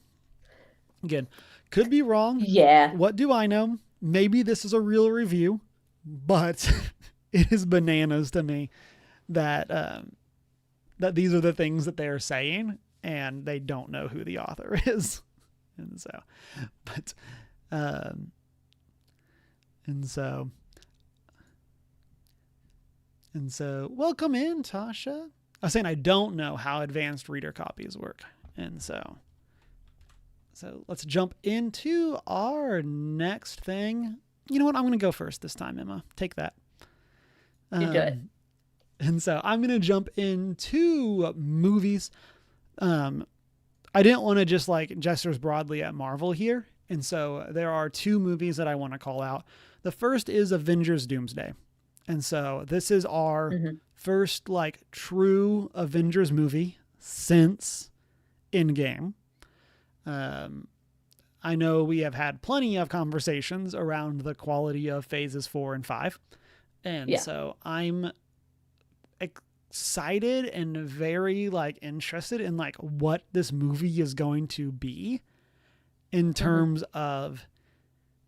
again, could be wrong. Yeah. What do I know? Maybe this is a real review, but it is bananas to me that that these are the things that they're saying and they don't know who the author is. And so welcome in, Tasha. I was saying I don't know how advanced reader copies work. And so let's jump into our next thing. You know what? I'm going to go first this time, Emma. Take that. You do it. And so I'm going to jump into movies. I didn't want to just like gestures broadly at Marvel here. And so there are 2 movies that I want to call out. The first is Avengers Doomsday. And so this is our first like true Avengers movie since Endgame. Um, I know we have had plenty of conversations around the quality of phases 4 and 5. And Yeah. so I'm excited and very like interested in like what this movie is going to be in Hmm. terms of,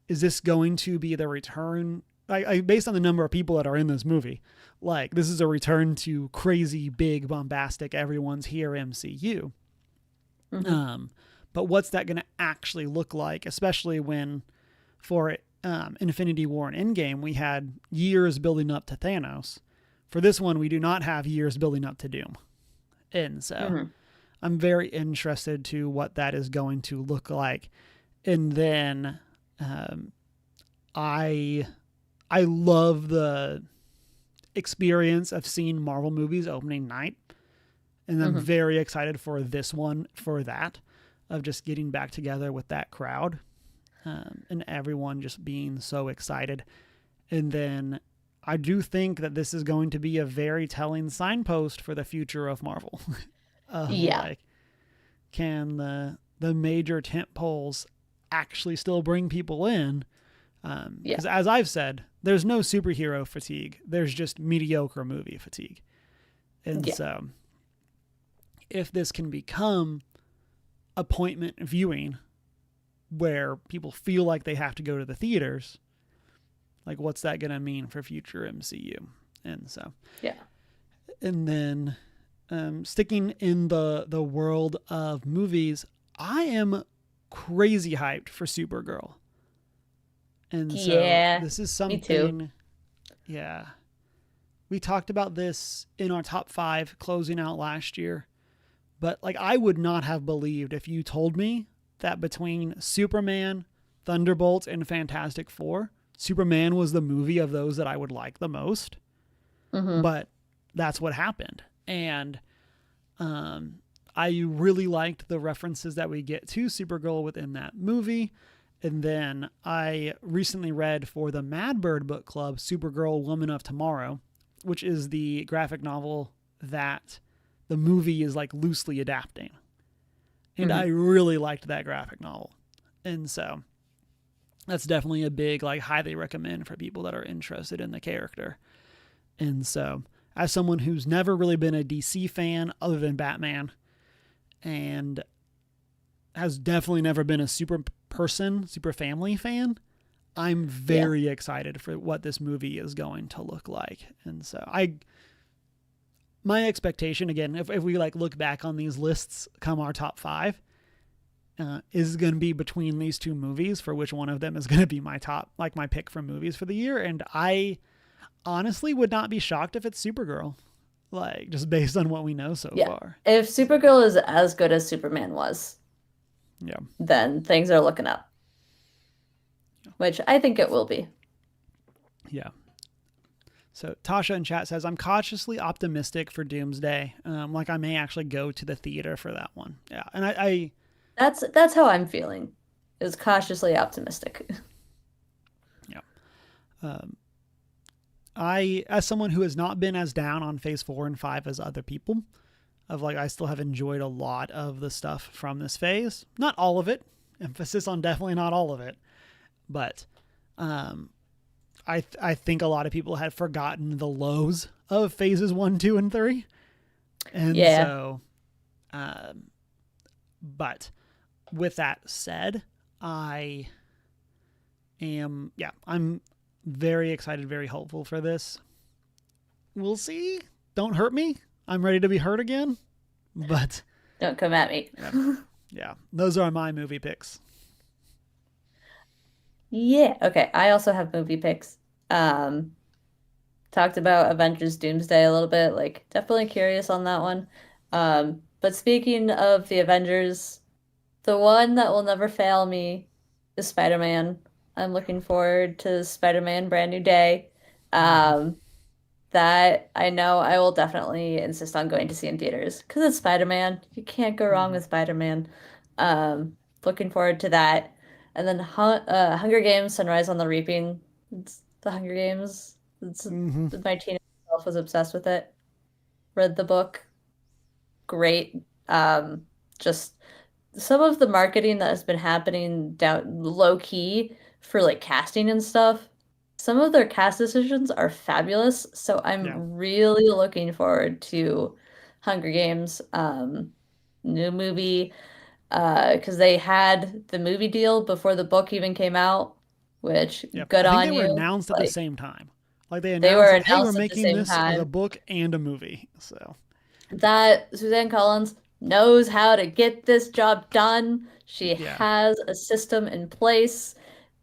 is this going to be the return, based on the number of people that are in this movie, like this is a return to crazy big bombastic everyone's here MCU. Hmm. um but what's that going to actually look like, especially when for Infinity War and Endgame we had years building up to Thanos. For this one we do not have years building up to Doom. And so Hmm. I'm very interested to what that is going to look like. And then um, I I love the experience of seeing Marvel movies opening night, and I'm Hmm. very excited for this one for that, of just getting back together with that crowd, and everyone just being so excited. And then I do think that this is going to be a very telling signpost for the future of Marvel. Of Yeah. like, can the major tent poles actually still bring people in? Yeah. Because as I've said, there's no superhero fatigue. There's just mediocre movie fatigue. And Yeah. so, if this can become appointment viewing where people feel like they have to go to the theaters, like what's that going to mean for future MCU? And so, Yeah. and then sticking in the world of movies, I am crazy hyped for Supergirl. And so Yeah. this is Me too. something, yeah. We talked about this in our top 5 closing out last year, but like I would not have believed if you told me that between Superman, Thunderbolt, and Fantastic Four, Superman was the movie of those that I would like the most. Hmm. But that's what happened. And um, I really liked the references that we get to Supergirl within that movie. And then I recently read for the Mad Bird book club Supergirl Woman of Tomorrow, which is the graphic novel that the movie is like loosely adapting. And I Hmm. really liked that graphic novel. And so that's definitely a big, like, highly recommend for people that are interested in the character. And so, as someone who's never really been a DC fan other than Batman, and has definitely never been a super family fan, I'm Yeah. very excited for what this movie is going to look like. And so, my expectation again, if we like look back on these lists come our top 5, is going to be between these two movies for which one of them is going to be my top, like my pick for movies for the year. And I honestly would not be shocked if it's Supergirl, like just based on what we know so Yeah. far. If Supergirl is as good as Superman was, Yeah. then things are looking up, which I think it will be. Yeah. So Tasha in chat says, I'm cautiously optimistic for Doomsday. Like I may actually go to the theater for that one. Yeah. And That's how I'm feeling. Is cautiously optimistic. yeah. Um, as someone who has not been as down on phase 4 and 5 as other people, of like, I still have enjoyed a lot of the stuff from this phase. Not all of it. Emphasis on definitely not all of it. But um, I think a lot of people had forgotten the lows of phases 1, 2, and 3. And Yeah. so, um, but with that said, I I'm very excited, very hopeful for this. We'll see. Don't hurt me. I'm ready to be hurt again. But Don't come at me. yeah, yeah, those are my movie picks. Yeah. Okay. I also have movie picks. Um, Talked about Avengers Doomsday a little bit, like definitely curious on that one. But speaking of the Avengers, the one that will never fail me is Spider-Man. I'm looking forward to Spider-Man Brand New Day. Mm-hmm. Um, that I know I will definitely insist on going to see in theaters because it's Spider-Man. You can't go wrong Mm-hmm. with Spider-Man. Looking forward to that. And then Hunger Games, Sunrise on the Reaping. It's the Hunger Games. It's Mm-hmm. my teenage self was obsessed with it. Read the book. Great. Just some of the marketing that has been happening down low key for like casting and stuff, some of their cast decisions are fabulous. So Yeah. I'm really looking forward to Hunger Games, new movie, because they had the movie deal before the book even came out, which Yep. good I think they on were you. announced at the Like same time. Like they they announced were that, hey, we're announced at the making same this as a time. book and a movie. So, That Suzanne Collins knows how to get this job done. She yeah. has a system in place.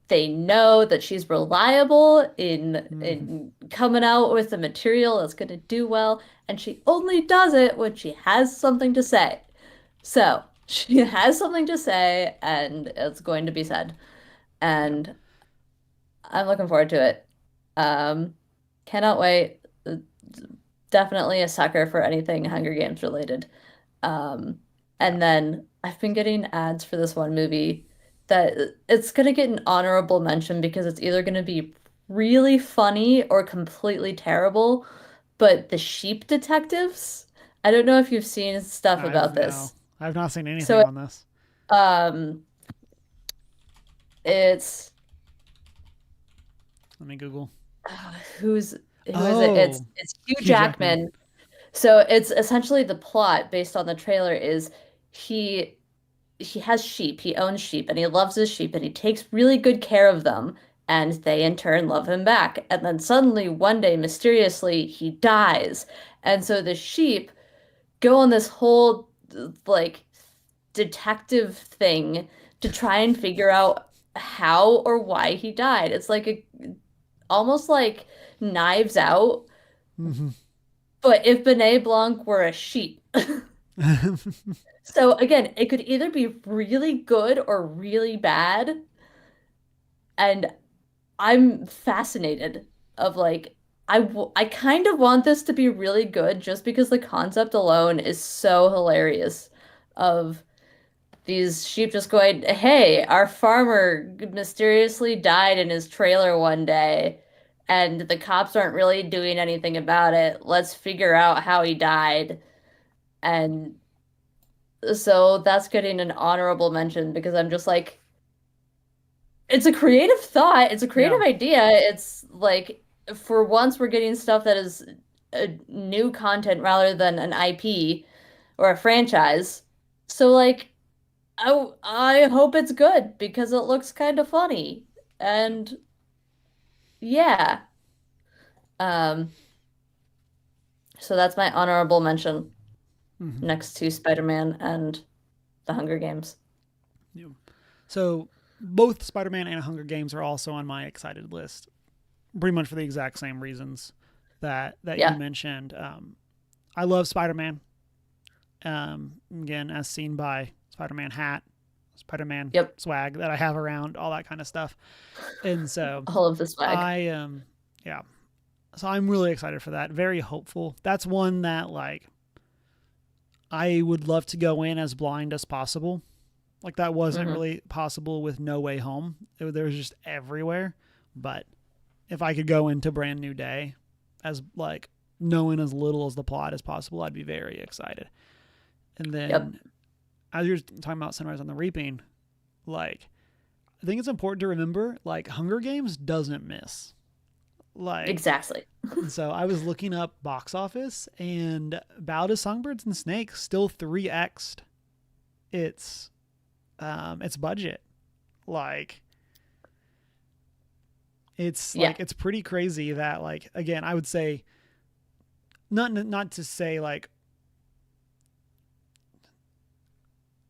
They know that she's reliable Hmm. in coming out with the material that's going to do well, and she only does it when she has something to say. So, she has something to say, and it's going to be said. Yeah. And I'm looking forward to it. Um, cannot wait. Definitely a sucker for anything Hunger Games related. Um, Yeah. and then I've been getting ads for this one movie that it's gonna get an honorable mention because it's either gonna be really funny or completely terrible. But The Sheep Detectives, I don't know if you've seen stuff I've about no. this. I've not seen anything So on this. um it's Let me Google. who's who is it? Oh, It's Hugh Hugh Jackman. Jackman. So it's essentially the plot based on the trailer is he he has sheep, he owns sheep, and he loves his sheep, and he takes really good care of them, and they in turn love him back. And then suddenly, one day, mysteriously, he dies. And so the sheep go on this whole like detective thing to try and figure out how or why he died. It's like a almost like Knives Out, Hmm. but if Benet Blanc were a sheep. So again, it could either be really good or really bad. And I'm fascinated of like I kind of want this to be really good just because the concept alone is so hilarious of these sheep just going, "Hey, our farmer mysteriously died in his trailer one day, and the cops aren't really doing anything about it. Let's figure out how he died." And so that's getting an honorable mention because I'm just like, it's a creative thought. It's a Yeah. creative idea. It's like for once we're getting stuff that is a new content rather than an IP or a franchise. So like I hope it's good because it looks kind of funny. Yep. And yeah. Um so that's my honorable mention Hmm. next to Spider-Man and The Hunger Games. Yeah. So both Spider-Man and Hunger Games are also on my excited list, pretty much for the exact same reasons that you Yeah. mentioned. I love Spider-Man. Again, as seen by Spider-Man hat, Spider-Man Yep. swag that I have around, all that kind of stuff. And so All of the swag. I yeah. So I'm really excited for that. Very hopeful. That's one that like I would love to go in as blind as possible. Like that wasn't Hmm. really possible with No Way Home. There was just everywhere. But if I could go into Brand New Day as like knowing as little as the plot as possible, I'd be very excited. And Yep. then as you're talking about Sunrise on the Reaping, like I think it's important to remember like Hunger Games doesn't miss. Like Exactly. so I was looking up box office and Ballad of Songbirds and Snakes still 3x'd its budget. Like Yeah. it's pretty crazy that like again I would say not to say like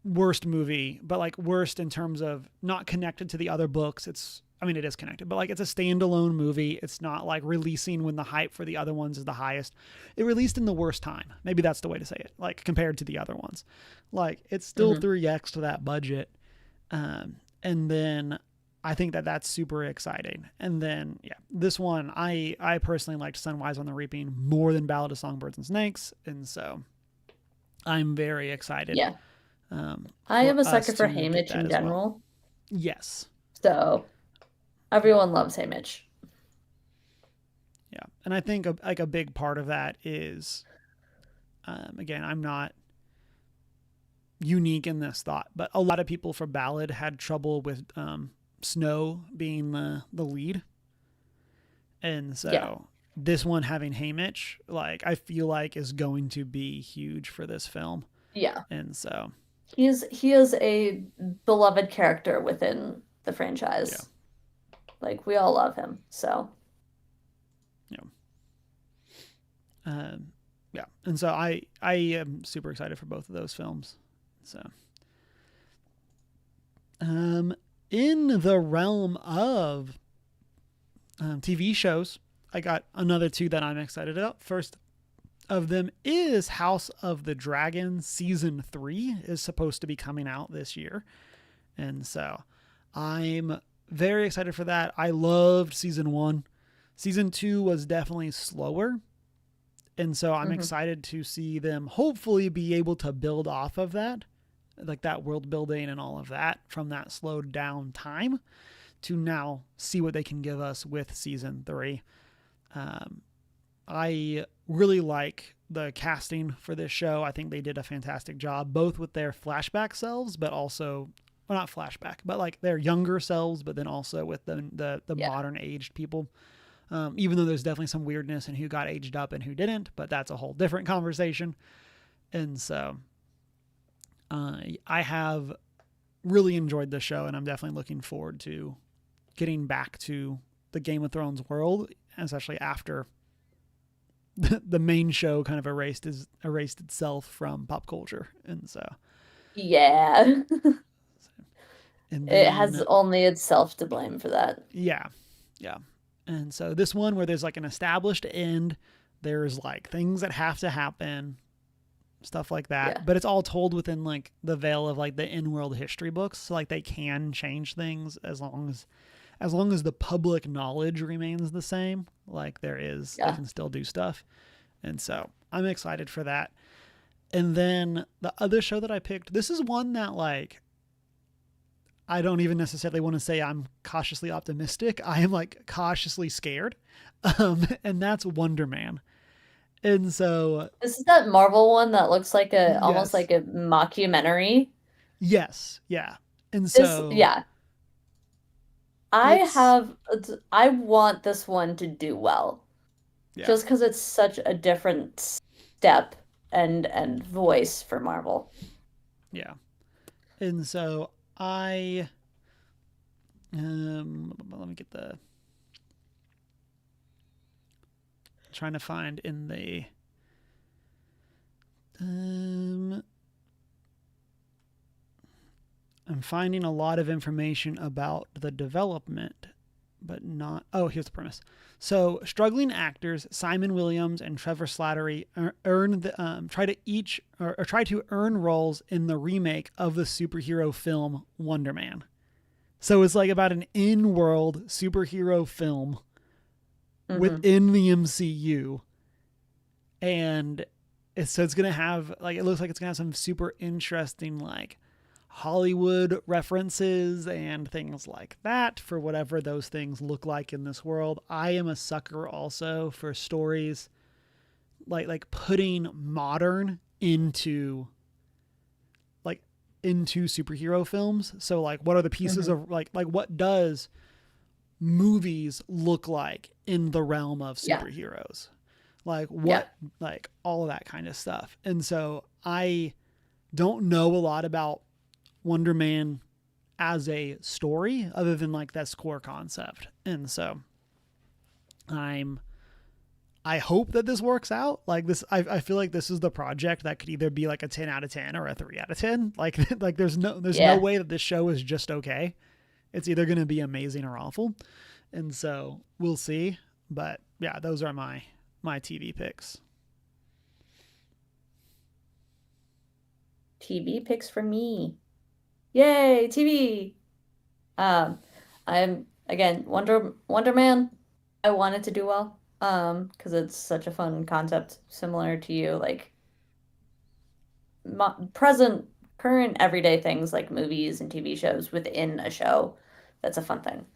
worst movie, but like worst in terms of not connected to the other books. It's I mean it is connected, but like it's a standalone movie. It's not like releasing when the hype for the other ones is the highest. It released in the worst time. Maybe that's the way to say it. Like compared to the other ones, like it's still Hmm. 3x to that budget. And then I think that that's super exciting. And then yeah, this one I personally liked Sunrise on the Reaping more than Ballad of Songbirds and Snakes, and so I'm very excited Yeah. I for am a us sucker for to get Haymitch that in as well. general. Yes. So Yeah. everyone loves Haymitch. Yeah. And I think like a big part of that is, again, I'm not unique in this thought. But a lot of people for Ballad had trouble with Snow being the lead, and Yeah. so this one having Haymitch, like I feel like is going to be huge for this film, Yeah. and so He is a beloved character within the yeah, franchise. Like we all love him. So, yeah, um, yeah, and so I am super excited for both of those films. So, um, in the realm of TV shows, I got another two that I'm excited about. First of them is House of the Dragon season 3 is supposed to be coming out this year. And so I'm very excited for that. I loved season 1. Season 2 was definitely slower. And so I'm mhm. excited to see them hopefully be able to build off of that, like that world building and all of that from that slowed down time to now see what they can give us with season 3. Um, I really like the casting for this show. I think they did a fantastic job, both with their flashback selves, but also, well, not flashback, but like their younger selves, but then also with the Yeah. modern aged people. Even though there's definitely some weirdness in who got aged up and who didn't, but that's a whole different conversation. And so I have really enjoyed the show, and I'm definitely looking forward to getting back to the Game of Thrones world, especially after the main show kind of erased itself from pop culture, and so Yeah. and It has then only itself to blame for that. yeah, yeah, and so this one where there's like an established end, there's like things that have to happen, stuff like that, Yeah. but it's all told within like the veil of like the in-world history books, so like they can change things as long as the public knowledge remains the same. Like they Yeah. can still do stuff, and so I'm excited for that. And then the other show that I picked, this is one that like I don't even necessarily want to say I'm cautiously optimistic. I am like cautiously scared. And that's Wonder Man. And so This is that Marvel one that looks like a almost yes. like a mockumentary. Yes. Yeah. And This, so yeah. I it's have I want this one to do well. yeah. Just because it's such a different step and voice for Marvel. Yeah. And so I let me get the trying to find in the um I'm finding a lot of information about the development, but not. Oh, here's the premise. So, struggling actors Simon Williams and Trevor Slattery earn the, try to each or try to earn roles in the remake of the superhero film Wonder Man. So it's like about an in-world superhero film Hmm. within the MCU, and it's gonna have like it looks like it's gonna have some super interesting like Hollywood references and things like that for whatever those things look like in this world. I am a sucker also for stories like putting modern like into superhero films. So like what are the pieces Hmm. of like what does movies look like in the realm of Yeah. superheroes? Like Yeah. what like all of that kind of stuff. And so I don't know a lot about Wonder Man as a story other than like that's core concept. And so I'm I hope that this works out. Like this I feel like this is the project that could either be like a 10 out of 10 or a 3 out of 10. Like like there's no Yeah. way that this show is just okay. It's either going to be amazing or awful. And so we'll see, but yeah, those are my TV picks. TV picks for me. Yay, TV. Um, I'm again Wonder Man. I want it to do well. Because it's such a fun concept, similar to you, like present, current, everyday things like movies and TV shows within a show. That's a fun thing.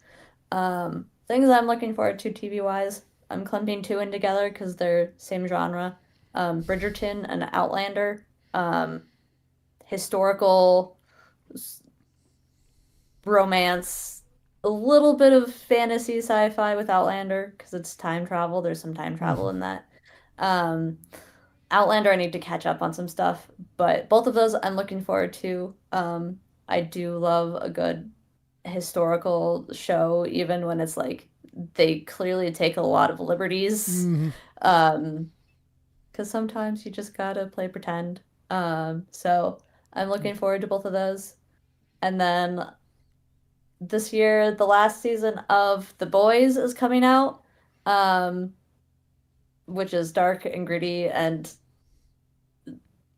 Things I'm looking forward to TV wise. I'm clumping two in together because they're same genre. Bridgerton and Outlander. Um, historical romance, a little bit of fantasy sci-fi with Outlander because it's time travel. There's some time travel in that. Um, Outlander, I need to catch up on some stuff, but both of those I'm looking forward to. I do love a good historical show, even when it's like they clearly take a lot of liberties. Mm-hmm. Um, because sometimes you just gotta play pretend. So I'm looking forward to both of those. And then this year, the last season of The Boys is coming out, um, which is dark and gritty and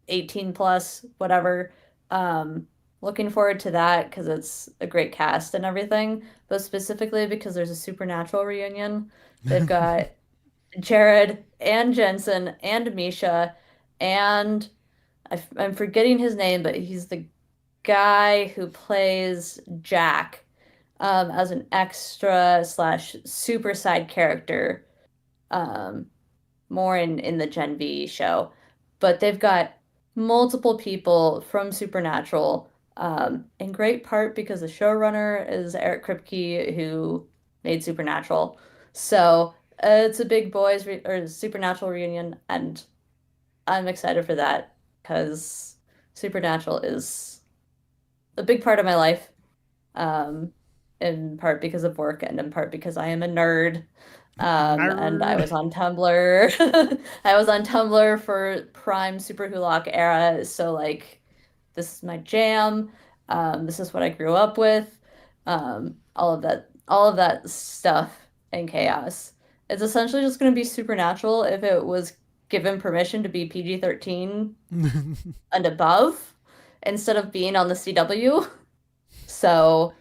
18 plus, whatever. Um, Looking forward to that because it's a great cast and everything, but specifically because there's a Supernatural reunion. They've got Jared and Jensen and Misha, and I'm forgetting his name, but he's the guy who plays Jack as an extra slash super side character, um, more in the Gen V show. But they've got multiple people from Supernatural, in great part because the showrunner is Eric Kripke, who made Supernatural. So it's a big or Supernatural reunion, and I'm excited for that because Supernatural is a big part of my life, um, in part because of work and in part because I am a nerd. And I Nerd. was on Tumblr. I was on Tumblr for prime Super Hulock era, so like this is my jam. This is what I grew up with. All of that stuff and chaos. It's essentially just going to be Supernatural if it was given permission to be PG-13 and above instead of being on the CW. So,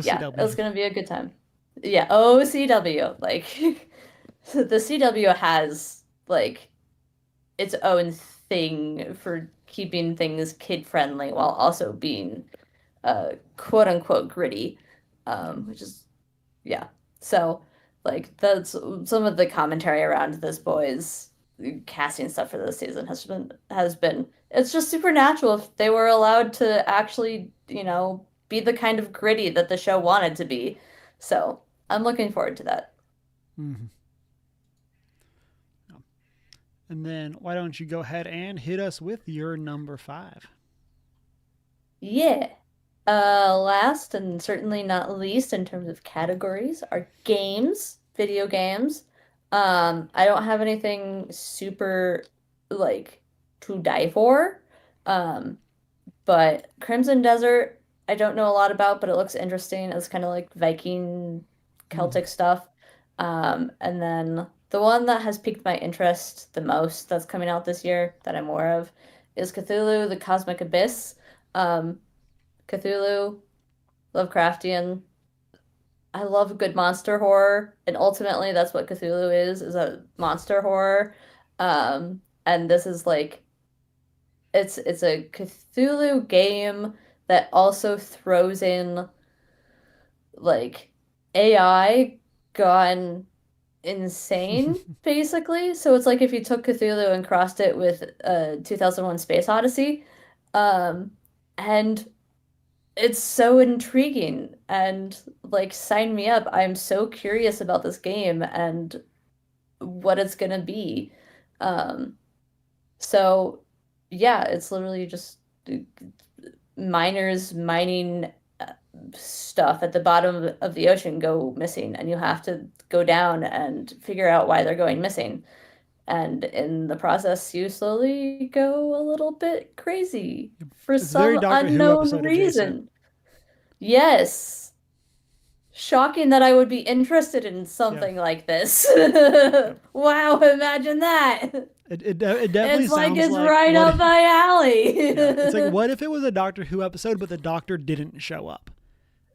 yeah, it's OCW. gonna be a good time. Yeah, OCW. Like the CW has like its own thing for keeping things kid friendly while also being quote unquote gritty. Which is yeah. So like that's some of the commentary around this boys casting stuff for this season has been it's just supernatural if they were allowed to actually, be the kind of gritty that the show wanted to be. So I'm looking forward to that. Mm-hmm. And then why don't you go ahead and hit us with your number five? Yeah. Last and certainly not least in terms of categories are games, video games. I don't have anything super like to die for. Um, but Crimson Desert, I don't know a lot about, but it looks interesting. It's kind of like Viking Mm-hmm. Celtic stuff. And then the one that has piqued my interest the most that's coming out this year that I'm aware of is Cthulhu, the Cosmic Abyss. Um, Cthulhu, Lovecraftian. I love good monster horror, and ultimately that's what Cthulhu is a monster horror. And this is like it's a Cthulhu game that also throws in like AI gone insane, basically. So it's like if you took Cthulhu and crossed it with 2001 Space Odyssey. Um, and it's so intriguing and like sign me up. I'm so curious about this game and what it's gonna be. Um, so yeah, it's literally just miners mining stuff at the bottom of the ocean go missing, and you have to go down and figure out why they're going missing. And in the process, you slowly go a little bit crazy for It's very some Doctor Who unknown episode adjacent. reason. Yes. Shocking that I would be interested in Yeah. something like this. Yep. Wow, imagine that. It definitely It's like sounds it's like right what. up my Yeah. It's like alley. what if it was a Doctor Who episode, but the Doctor didn't show up?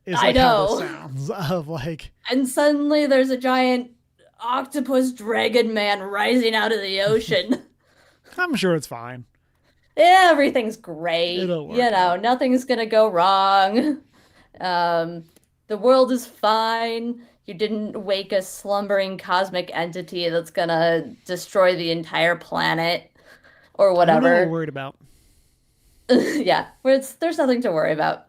Is I like how this know. sounds. Of like, And suddenly there's a giant octopus dragon man rising out of the ocean. I'm sure it's fine. Everything's great. It'll work out. Nothing's gonna go wrong. Um, the world is fine. You didn't wake a slumbering cosmic entity that's gonna destroy the entire planet or I don't know what we're whatever. worried about. Yeah, where there's nothing to worry about.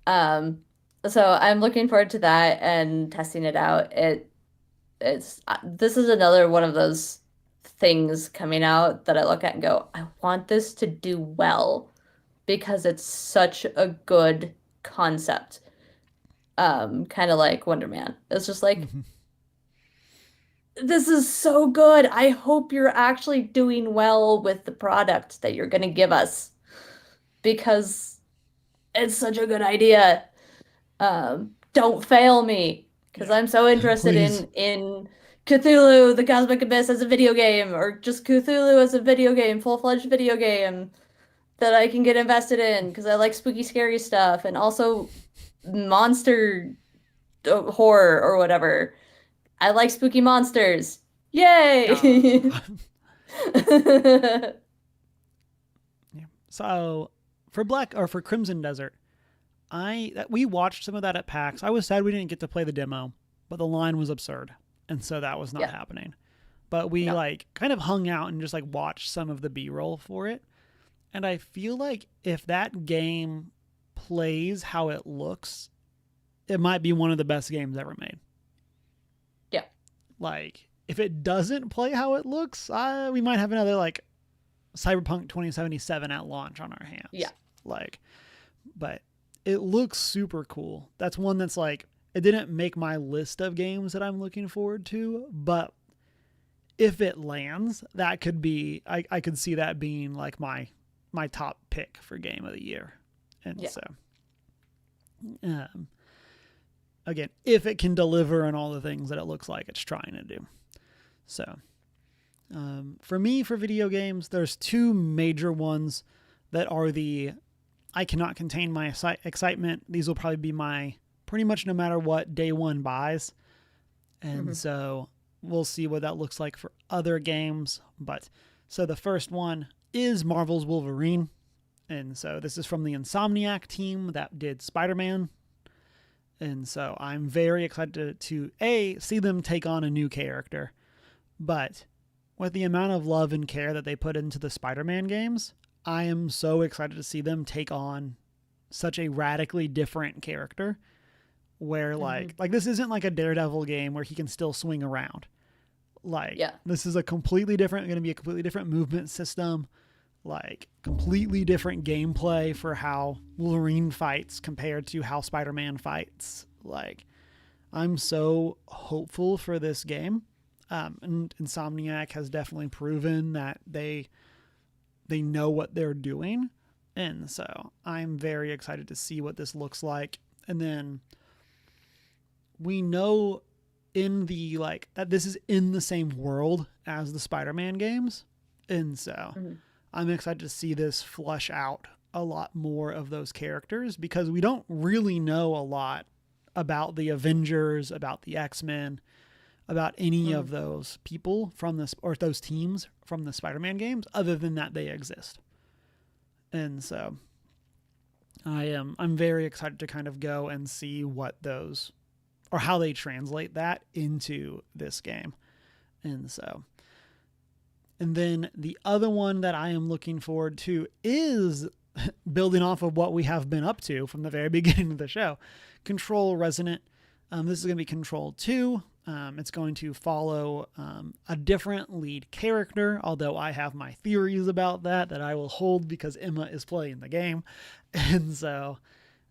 Um, so I'm looking forward to that and testing it out. It's this is another one of those things coming out that I look at and go, I want this to do well because it's such a good concept. Kind of like Wonder Man. It's just like, Mhm. this is so good. I hope you're actually doing well with the product that you're going to give us because it's such a good idea. Don't fail me because Yeah. I'm so interested Please. in Cthulhu, the Cosmic Abyss as a video game, or just Cthulhu as a video game, full-fledged video game that I can get invested in because I like spooky, scary stuff and also monster horror or whatever. I like spooky monsters. Yay! Uh, yeah. So for Crimson Desert, we watched some of that at PAX. I was sad we didn't get to play the demo, but the line was absurd, and so that was not Yeah, happening. But we no. like kind of hung out and just like watched some of the B-roll for it, and I feel like if that game plays how it looks, it might be one of the best games ever made. Yeah, Like if it doesn't play how it looks, we might have another like Cyberpunk 2077 at launch on our yeah. hands. Like, but it looks super cool. That's one that's like it didn't make my list of games that I'm looking forward to, but if it lands, that could be I could see that being like my top pick for game of the year. And Yeah. so um, again, if it can deliver on all the things that it looks like it's trying to do. So for me, for video games, there's two major ones that are the I cannot contain my excitement. These will probably be my pretty much no matter what day one buys. And Hmm. so we'll see what that looks like for other games. But so the first one is Marvel's Wolverine. And so this is from the Insomniac team that did Spider Man. And so I'm very excited to A, see them take on a new character. But with the amount of love and care that they put into the Spider Man games, I am so excited to see them take on such a radically different character where Hmm. like this isn't like a Daredevil game where he can still swing around. Like Yeah. this is a completely different going to be a completely different movement system, like completely different gameplay for how Wolverine fights compared to how Spider-Man fights. Like I'm so hopeful for this game. And Insomniac has definitely proven that they know what they're doing. And so I'm very excited to see what this looks like. And then we know in the like that this is in the same world as the Spider-Man games. And so Hmm. I'm excited to see this flush out a lot more of those characters because we don't really know a lot about the Avengers, about the X-Men, about any Hmm. of those people from this or those teams from the Spider-Man games other than that they exist. And so I'm very excited to kind of go and see what those or how they translate that into this game. And so and then the other one that I am looking forward to is building off of what we have been up to from the very beginning of the show. Control Resonant. This is going to be Control 2. It's going to follow a different lead character, although I have my theories about that I will hold because Emma is playing the game. And so,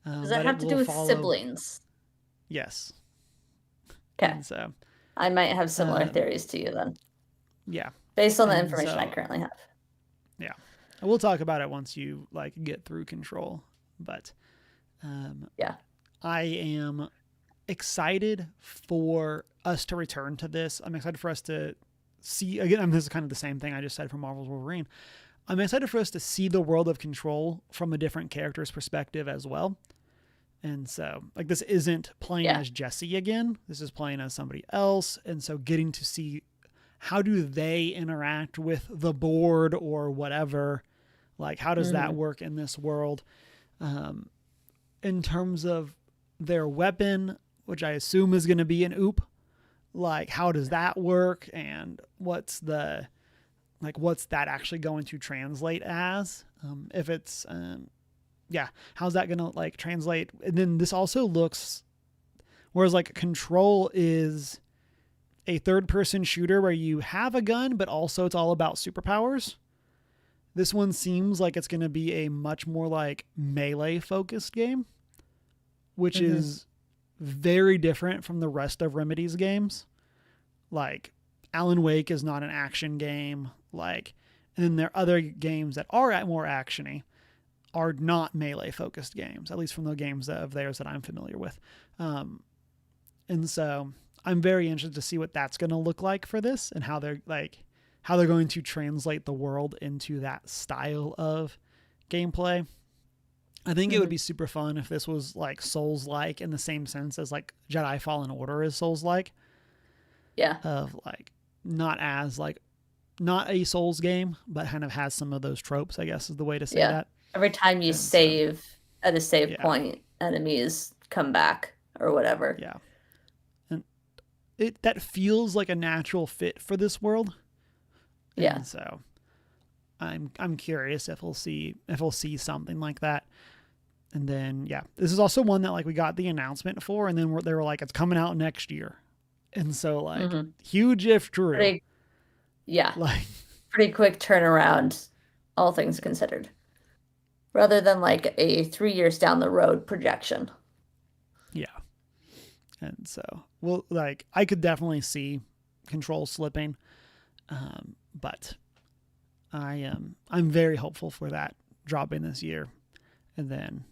Does that but it have to do will with follow, siblings? yes. Okay. And so, I might have similar um, theories to you then, yeah. based on the And information I so, currently have. yeah. We'll talk about it once you like get through Control. But um, Yeah. I am excited for us to return to this. I'm excited for us to see again. I mean, this is kind of the same thing I just said for Marvel's Wolverine. I'm excited for us to see the world of Control from a different character's perspective as well. And so, like, this isn't playing Yeah. as Jesse again. This is playing as somebody else. And so, getting to see how do they interact with the board or whatever. Like, how does that Hmm. work in this world? Um, in terms of their weapon, which I assume is going to be an oop. Like, how does that work? And what's that actually going to translate as? If it's yeah, how's that gonna like translate? And then this also looks, whereas like Control is a third person shooter where you have a gun, but also it's all about superpowers. This one seems like it's going to be a much more like melee focused game, which is very different from the rest of Remedy's games. Like Alan Wake is not an action game. Like, and then there are other games that are more actiony are not melee focused games, at least from the games of theirs that I'm familiar with. And so I'm very interested to see what that's going to look like for this and how they're going to translate the world into that style of gameplay. I think it would be super fun if this was like Souls-like in the same sense as like Jedi Fallen Order is Souls-like. Yeah. Of like not a Souls game, but kind of has some of those tropes, I guess is the way to say that. Every time you save at a save point, enemies come back or whatever. Yeah. And that feels like a natural fit for this world. Yeah. And so I'm curious if we'll see something like that. And then this is also one that like we got the announcement for, and then they were like it's coming out next year. And so like huge if true. Pretty quick turnaround, all things considered. Rather than like a 3 years down the road projection. Yeah. And so I could definitely see Control slipping. But I'm very hopeful for that dropping this year and then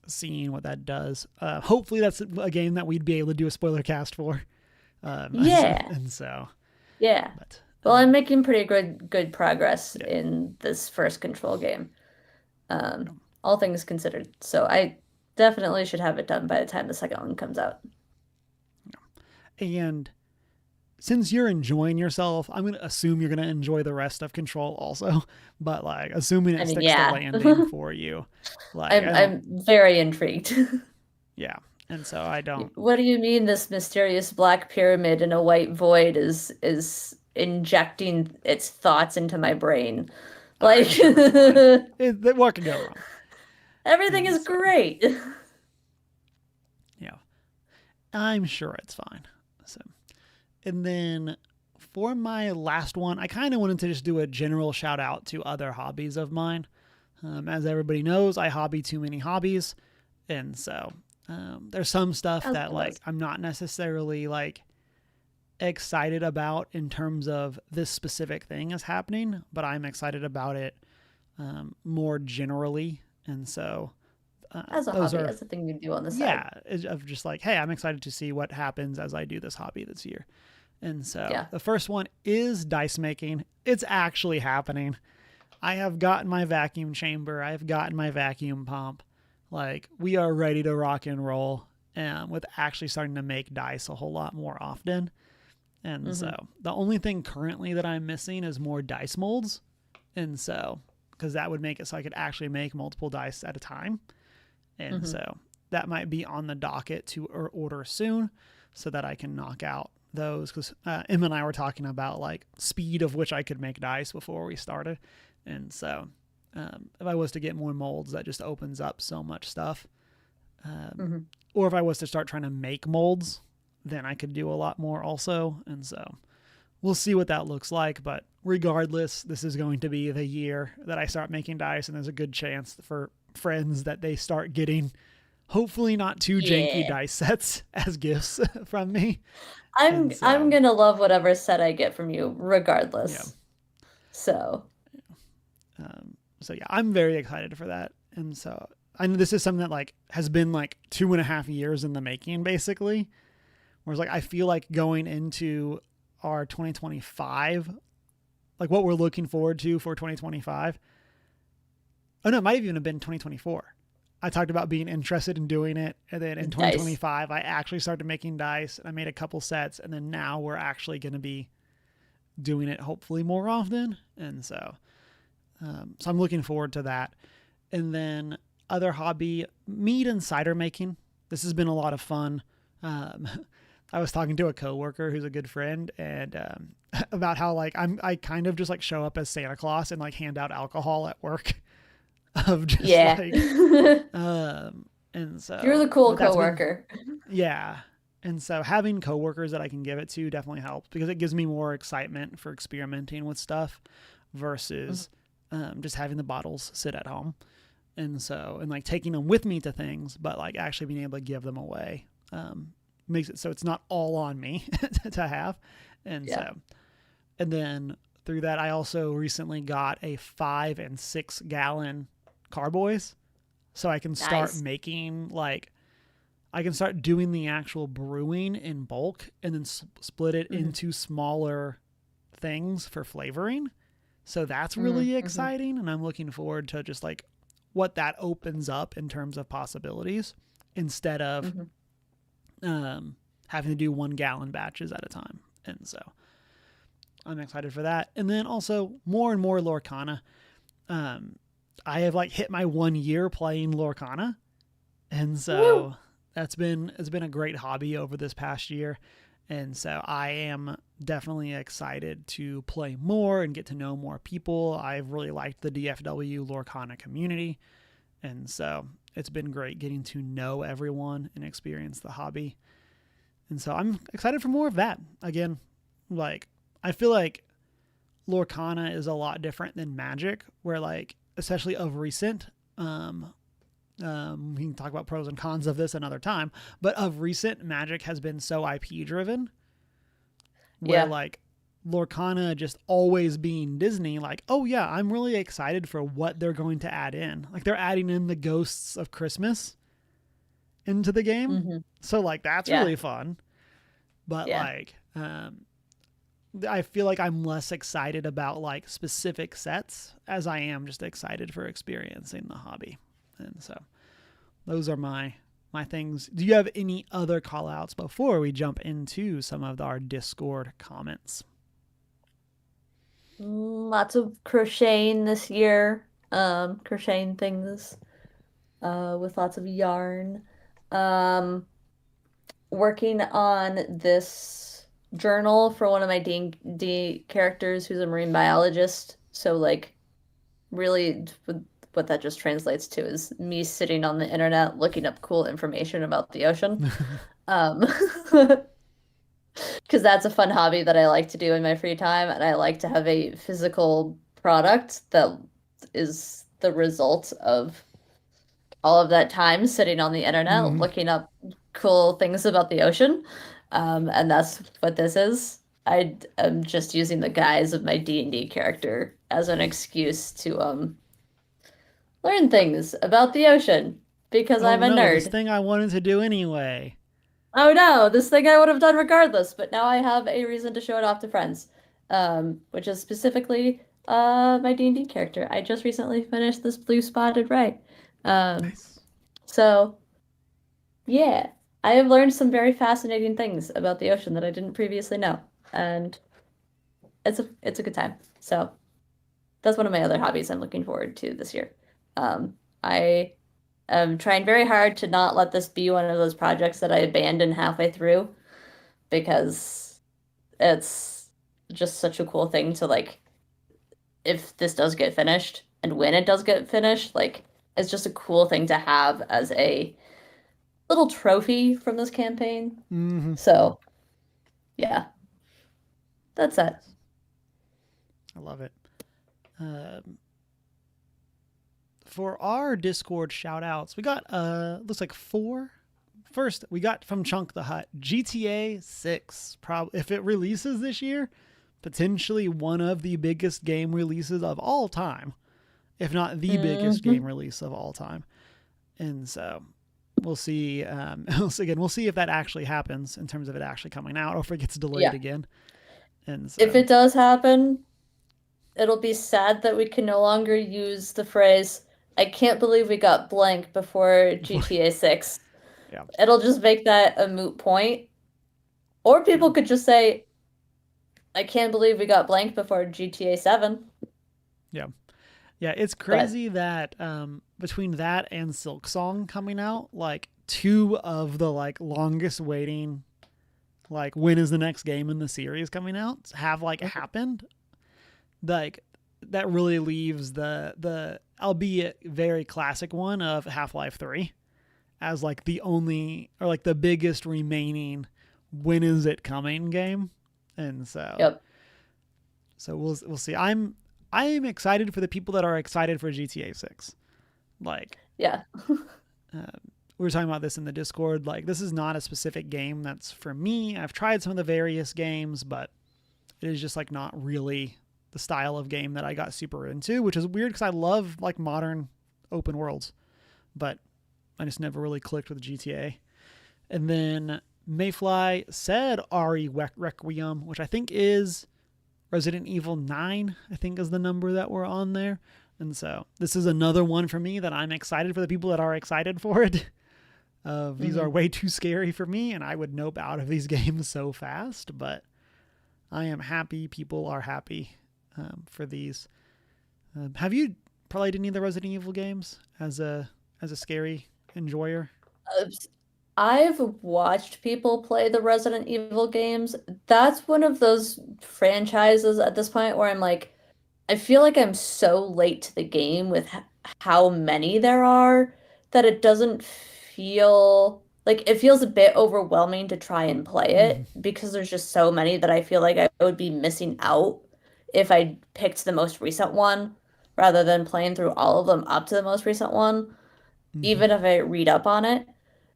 seeing what that does. Hopefully that's a game that we'd be able to do a spoiler cast for. And so. Yeah. But, well, I'm making pretty good progress in this first Control game. All things considered. So I definitely should have it done by the time the second one comes out. And since you're enjoying yourself, I'm going to assume you're going to enjoy the rest of Control also, but like assuming it sticks the landing for you. Like I'm very intrigued. Yeah. And so I don't. What do you mean this mysterious black pyramid in a white void is injecting its thoughts into my brain? Like what could go wrong? Everything is great. Yeah. I'm sure it's fine. So, and then for my last one, I kind of wanted to just do a general shout out to other hobbies of mine. As everybody knows, I hobby too many hobbies. And so there's some stuff that like I'm not necessarily like excited about in terms of this specific thing is happening, but I'm excited about it more generally. And so as a hobby, as a thing you do on the side. Yeah, of just like, hey, I'm excited to see what happens as I do this hobby this year. And so the first one is dice making. It's actually happening. I have gotten my vacuum chamber. I've gotten my vacuum pump. Like we are ready to rock and roll with actually starting to make dice a whole lot more often. And so the only thing currently that I'm missing is more dice molds. And so, because that would make it so I could actually make multiple dice at a time. And so that might be on the docket to order soon so that I can knock out those. Because Emma and I were talking about like speed of which I could make dice before we started. And so if I was to get more molds, that just opens up so much stuff. Or if I was to start trying to make molds, then I could do a lot more also. And so we'll see what that looks like. But regardless, this is going to be the year that I start making dice. And there's a good chance for friends that they start getting hopefully not too janky dice sets as gifts from me. I'm gonna love whatever set I get from you regardless. So I'm very excited for that. And so I know this is something that like has been like 2.5 years in the making basically. Whereas like I feel like going into our 2025, like what we're looking forward to for 2025. Oh no, it might have even been 2024. I talked about being interested in doing it. And then in 2025, I actually started making dice. I made a couple sets. And then now we're actually going to be doing it hopefully more often. And so I'm looking forward to that. And then other hobby, mead and cider making. This has been a lot of fun. I was talking to a coworker who's a good friend and about how like I kind of just like show up as Santa Claus and like hand out alcohol at work. of just Yeah. like, and You're so, the cool but that's been, coworker. yeah. And so having coworkers that I can give it to definitely helps because it gives me more excitement for experimenting with stuff Mhm. versus just having the bottles sit at home. And so, and like taking them with me to things, but like actually being able to give them away makes it so it's not all on me to have. And Yeah. so, and then through that, I also recently got a 5 and 6 gallon carboys so I can start Nice. making like I can start doing the actual brewing in bulk and then split it Hmm. into smaller things for flavoring. So that's Hmm. really Hmm. exciting. And I'm looking forward to just like what that opens up in terms of possibilities instead of Hmm. having to do 1 gallon batches at a time. And so I'm excited for that. And then also more and more Lorcana. Um, I have like hit my 1 year playing Lorcana. And Woo. so it's been a great hobby over this past year. And so I am definitely excited to play more and get to know more people. I've really liked the DFW Lorcana community. And so it's been great getting to know everyone and experience the hobby. And so I'm excited for more of that. Again, like I feel like Lorcana is a lot different than Magic, where like especially of recent, we can talk about pros and cons of this another time, but of recent, Magic has been so IP driven, where Yeah. like Lorcana just always being Disney, like, oh yeah, I'm really excited for what they're going to add in. Like they're adding in the ghosts of Christmas into the game. Hmm. So like that's Yeah. really fun. But Yeah. like I feel like I'm less excited about like specific sets as I am just excited for experiencing the hobby. And so those are my things. Do you have any other call outs before we jump into some of our Discord comments? Lots of crocheting this year. Crocheting things with lots of yarn. Um, Working on this journal for one of my D&D characters who's a marine biologist. So like really what that just translates to is me sitting on the internet looking up cool information about the ocean. Um, because that's a fun hobby that I like to do in my free time, and I like to have a physical product that is the result of all of that time sitting on the internet Mm-hmm. looking up cool things about the ocean. And that's what this is. I am just using the guise of my D&D character as an excuse to learn things about the ocean because Oh I'm a no, this nerd. thing I wanted to do anyway. Oh no, this thing I would have done regardless, but now I have a reason to show it off to friends. Which is specifically my D&D character. I just recently finished this blue spotted ray. Um, Nice. so yeah, I have learned some very fascinating things about the ocean that I didn't previously know, and it's a good time. So that's one of my other hobbies I'm looking forward to this year. I am trying very hard to not let this be one of those projects that I abandon halfway through because it's just such a cool thing to like if this does get finished and when it does get finished, like it's just a cool thing to have as a little trophy from this campaign. Mm-hmm. So yeah, that's it. I love it. For our Discord shout outs, we got looks like four. First, we got from Chunk the Hut GTA 6. Probably if it releases this year, potentially one of the biggest game releases of all time, if not the biggest game Hmm. release of all time. And so we'll see. We'll see if that actually happens in terms of it actually coming out, or if it gets delayed Yeah. again. And If so, it does happen, it'll be sad that we can no longer use the phrase, I can't believe we got blank before GTA 6. yeah, It'll just make that a moot point. Or yeah, people could just say, I can't believe we got blank before GTA 7. yeah. Yeah, it's But crazy that between that and Silk Song coming out, like two of the like longest waiting, like when is the next game in the series coming out, have like happened. Like that really leaves the albeit very classic one of Half-Life 3 as like the only or like the biggest remaining when is it coming game. And Yep. so we'll see. I am excited for the people that are excited for GTA 6. Like Yeah. uh, we were talking about this in the Discord. Like, this is not a specific game that's for me. I've tried some of the various games, but it is just like not really the style of game that I got super into, which is weird because I love like modern open worlds, but I just never really clicked with GTA. And then Mayfly said Ari Requiem, which I think is Resident Evil 9, I think is the number that we're on there. And so this is another one for me that I'm excited for the people that are excited for it. These are way too scary for me, and I would nope out of these games so fast, but I am happy people are happy for these. Have you played any of the Resident Evil games as a scary enjoyer? Uh, I've watched people play the Resident Evil games. That's one of those franchises at this point where I'm like, I feel like I'm so late to the game with how many there are that it doesn't feel like it feels a bit overwhelming to try and play Mm-hmm. it because there's just so many that I feel like I would be missing out if I picked the most recent one rather than playing through all of them up to the most recent one, Mm-hmm. even if I read up on it.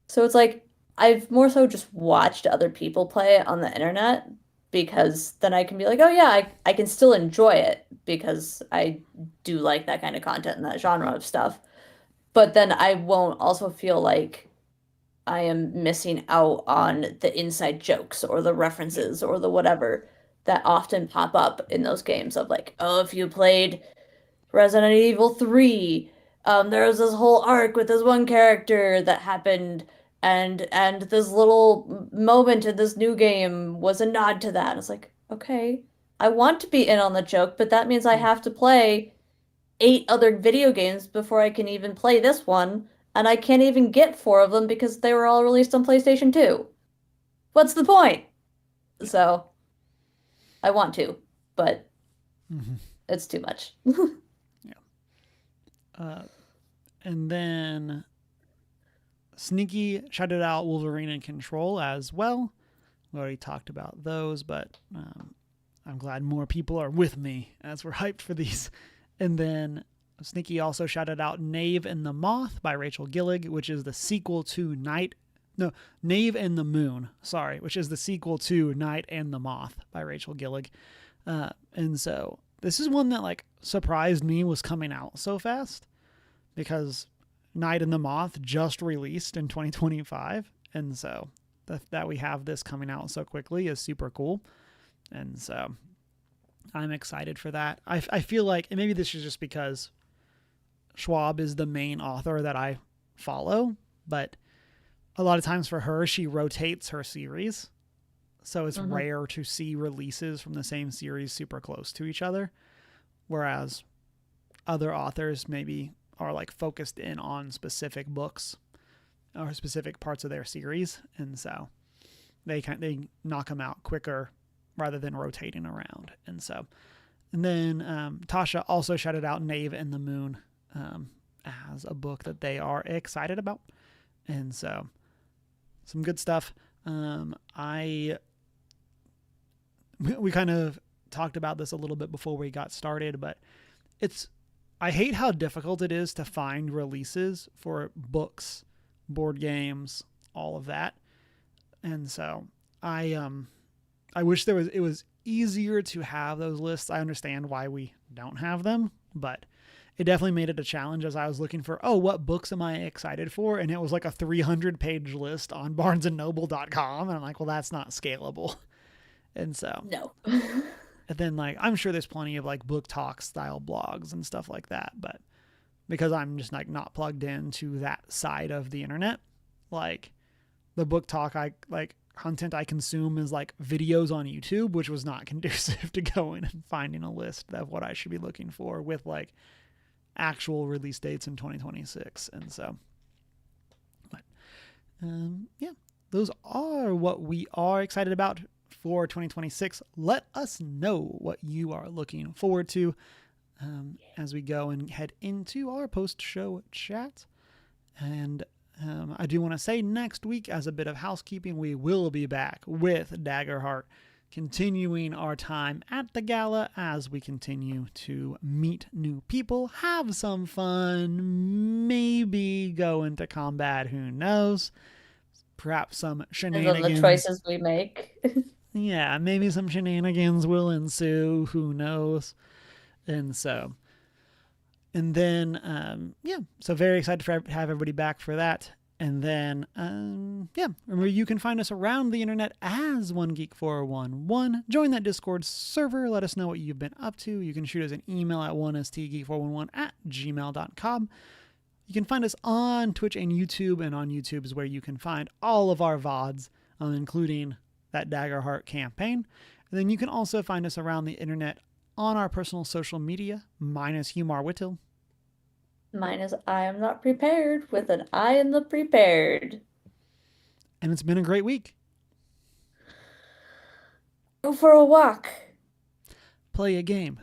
So it's like I've more so just watched other people play it on the internet because then I can be like, oh yeah, I can still enjoy it because I do like that kind of content and that genre of stuff. But then I won't also feel like I am missing out on the inside jokes or the Yep. references or the whatever that often pop up in those games of like, oh, if you played Resident Evil 3. There was this whole arc with this one character that happened, and this little moment in this new game was a nod to that. It's like, okay, I want to be in on the joke, but that means I Yeah. have to play 8 other video games before I can even play this one, and I can't even get 4 of them because they were all released on PlayStation 2. What's the point? Yeah. So, I want to, but Mm-hmm. it's too much. Yeah. Uh, and then Sneaky shouted out Wolverine and Control as well. We already talked about those, but I'm glad more people are with me as we're hyped for these. And then Sneaky also shouted out Knave and the Moth by Rachel Gillig, which is the sequel to Knave and the Moon, sorry, which is the sequel to Night and the Moth by Rachel Gillig. And so this is one that like surprised me was coming out so fast because Night and the Moth just released in 2025. And so that we have this coming out so quickly is super cool. And so I'm excited for that. I feel like, and maybe this is just because Schwab is the main author that I follow, but a lot of times for her, she rotates her series. So it's rare to see releases from the same series super close to each other. Whereas other authors maybe are like focused in on specific books or specific parts of their series. And so they knock them out quicker rather than rotating around. And then Tasha also shouted out Knave and the Moon as a book that they are excited about. And so some good stuff. We kind of talked about this a little bit before we got started, but I hate how difficult it is to find releases for books, board games, all of that. And so I wish it was easier to have those lists. I understand why we don't have them, but it definitely made it a challenge as I was looking for, what books am I excited for? And it was like a 300-page list on barnesandnoble.com. And I'm like, well, that's not scalable. And so, No. and then like, I'm sure there's plenty of like book talk style blogs and stuff like that. But because I'm just like not plugged into that side of the internet, like the book talk content I consume is like videos on YouTube, which was not conducive to going and finding a list of what I should be looking for with like actual release dates in 2026. And so, but yeah, those are what we are excited about for 2026. Let us know what you are looking forward to. as we go and head into our post-show chat. And I do want to say next week, as a bit of housekeeping, we will be back with Daggerheart, continuing our time at the gala as we continue to meet new people, have some fun, maybe go into combat, who knows? Perhaps some And then the shenanigans. choices we make. Yeah, maybe some shenanigans will ensue, who knows? And so, and then, so very excited to have everybody back for that. And then, remember you can find us around the internet as OneGeek411. Join that Discord server. Let us know what you've been up to. You can shoot us an email at 1stgeek411@gmail.com. You can find us on Twitch and YouTube, and on YouTube is where you can find all of our VODs, including that Daggerheart campaign. And then you can also find us around the internet on our personal social media, minus Humar Whittle. Mine is I am not prepared with an I in the prepared. And it's been a great week. Go for a walk. Play a game.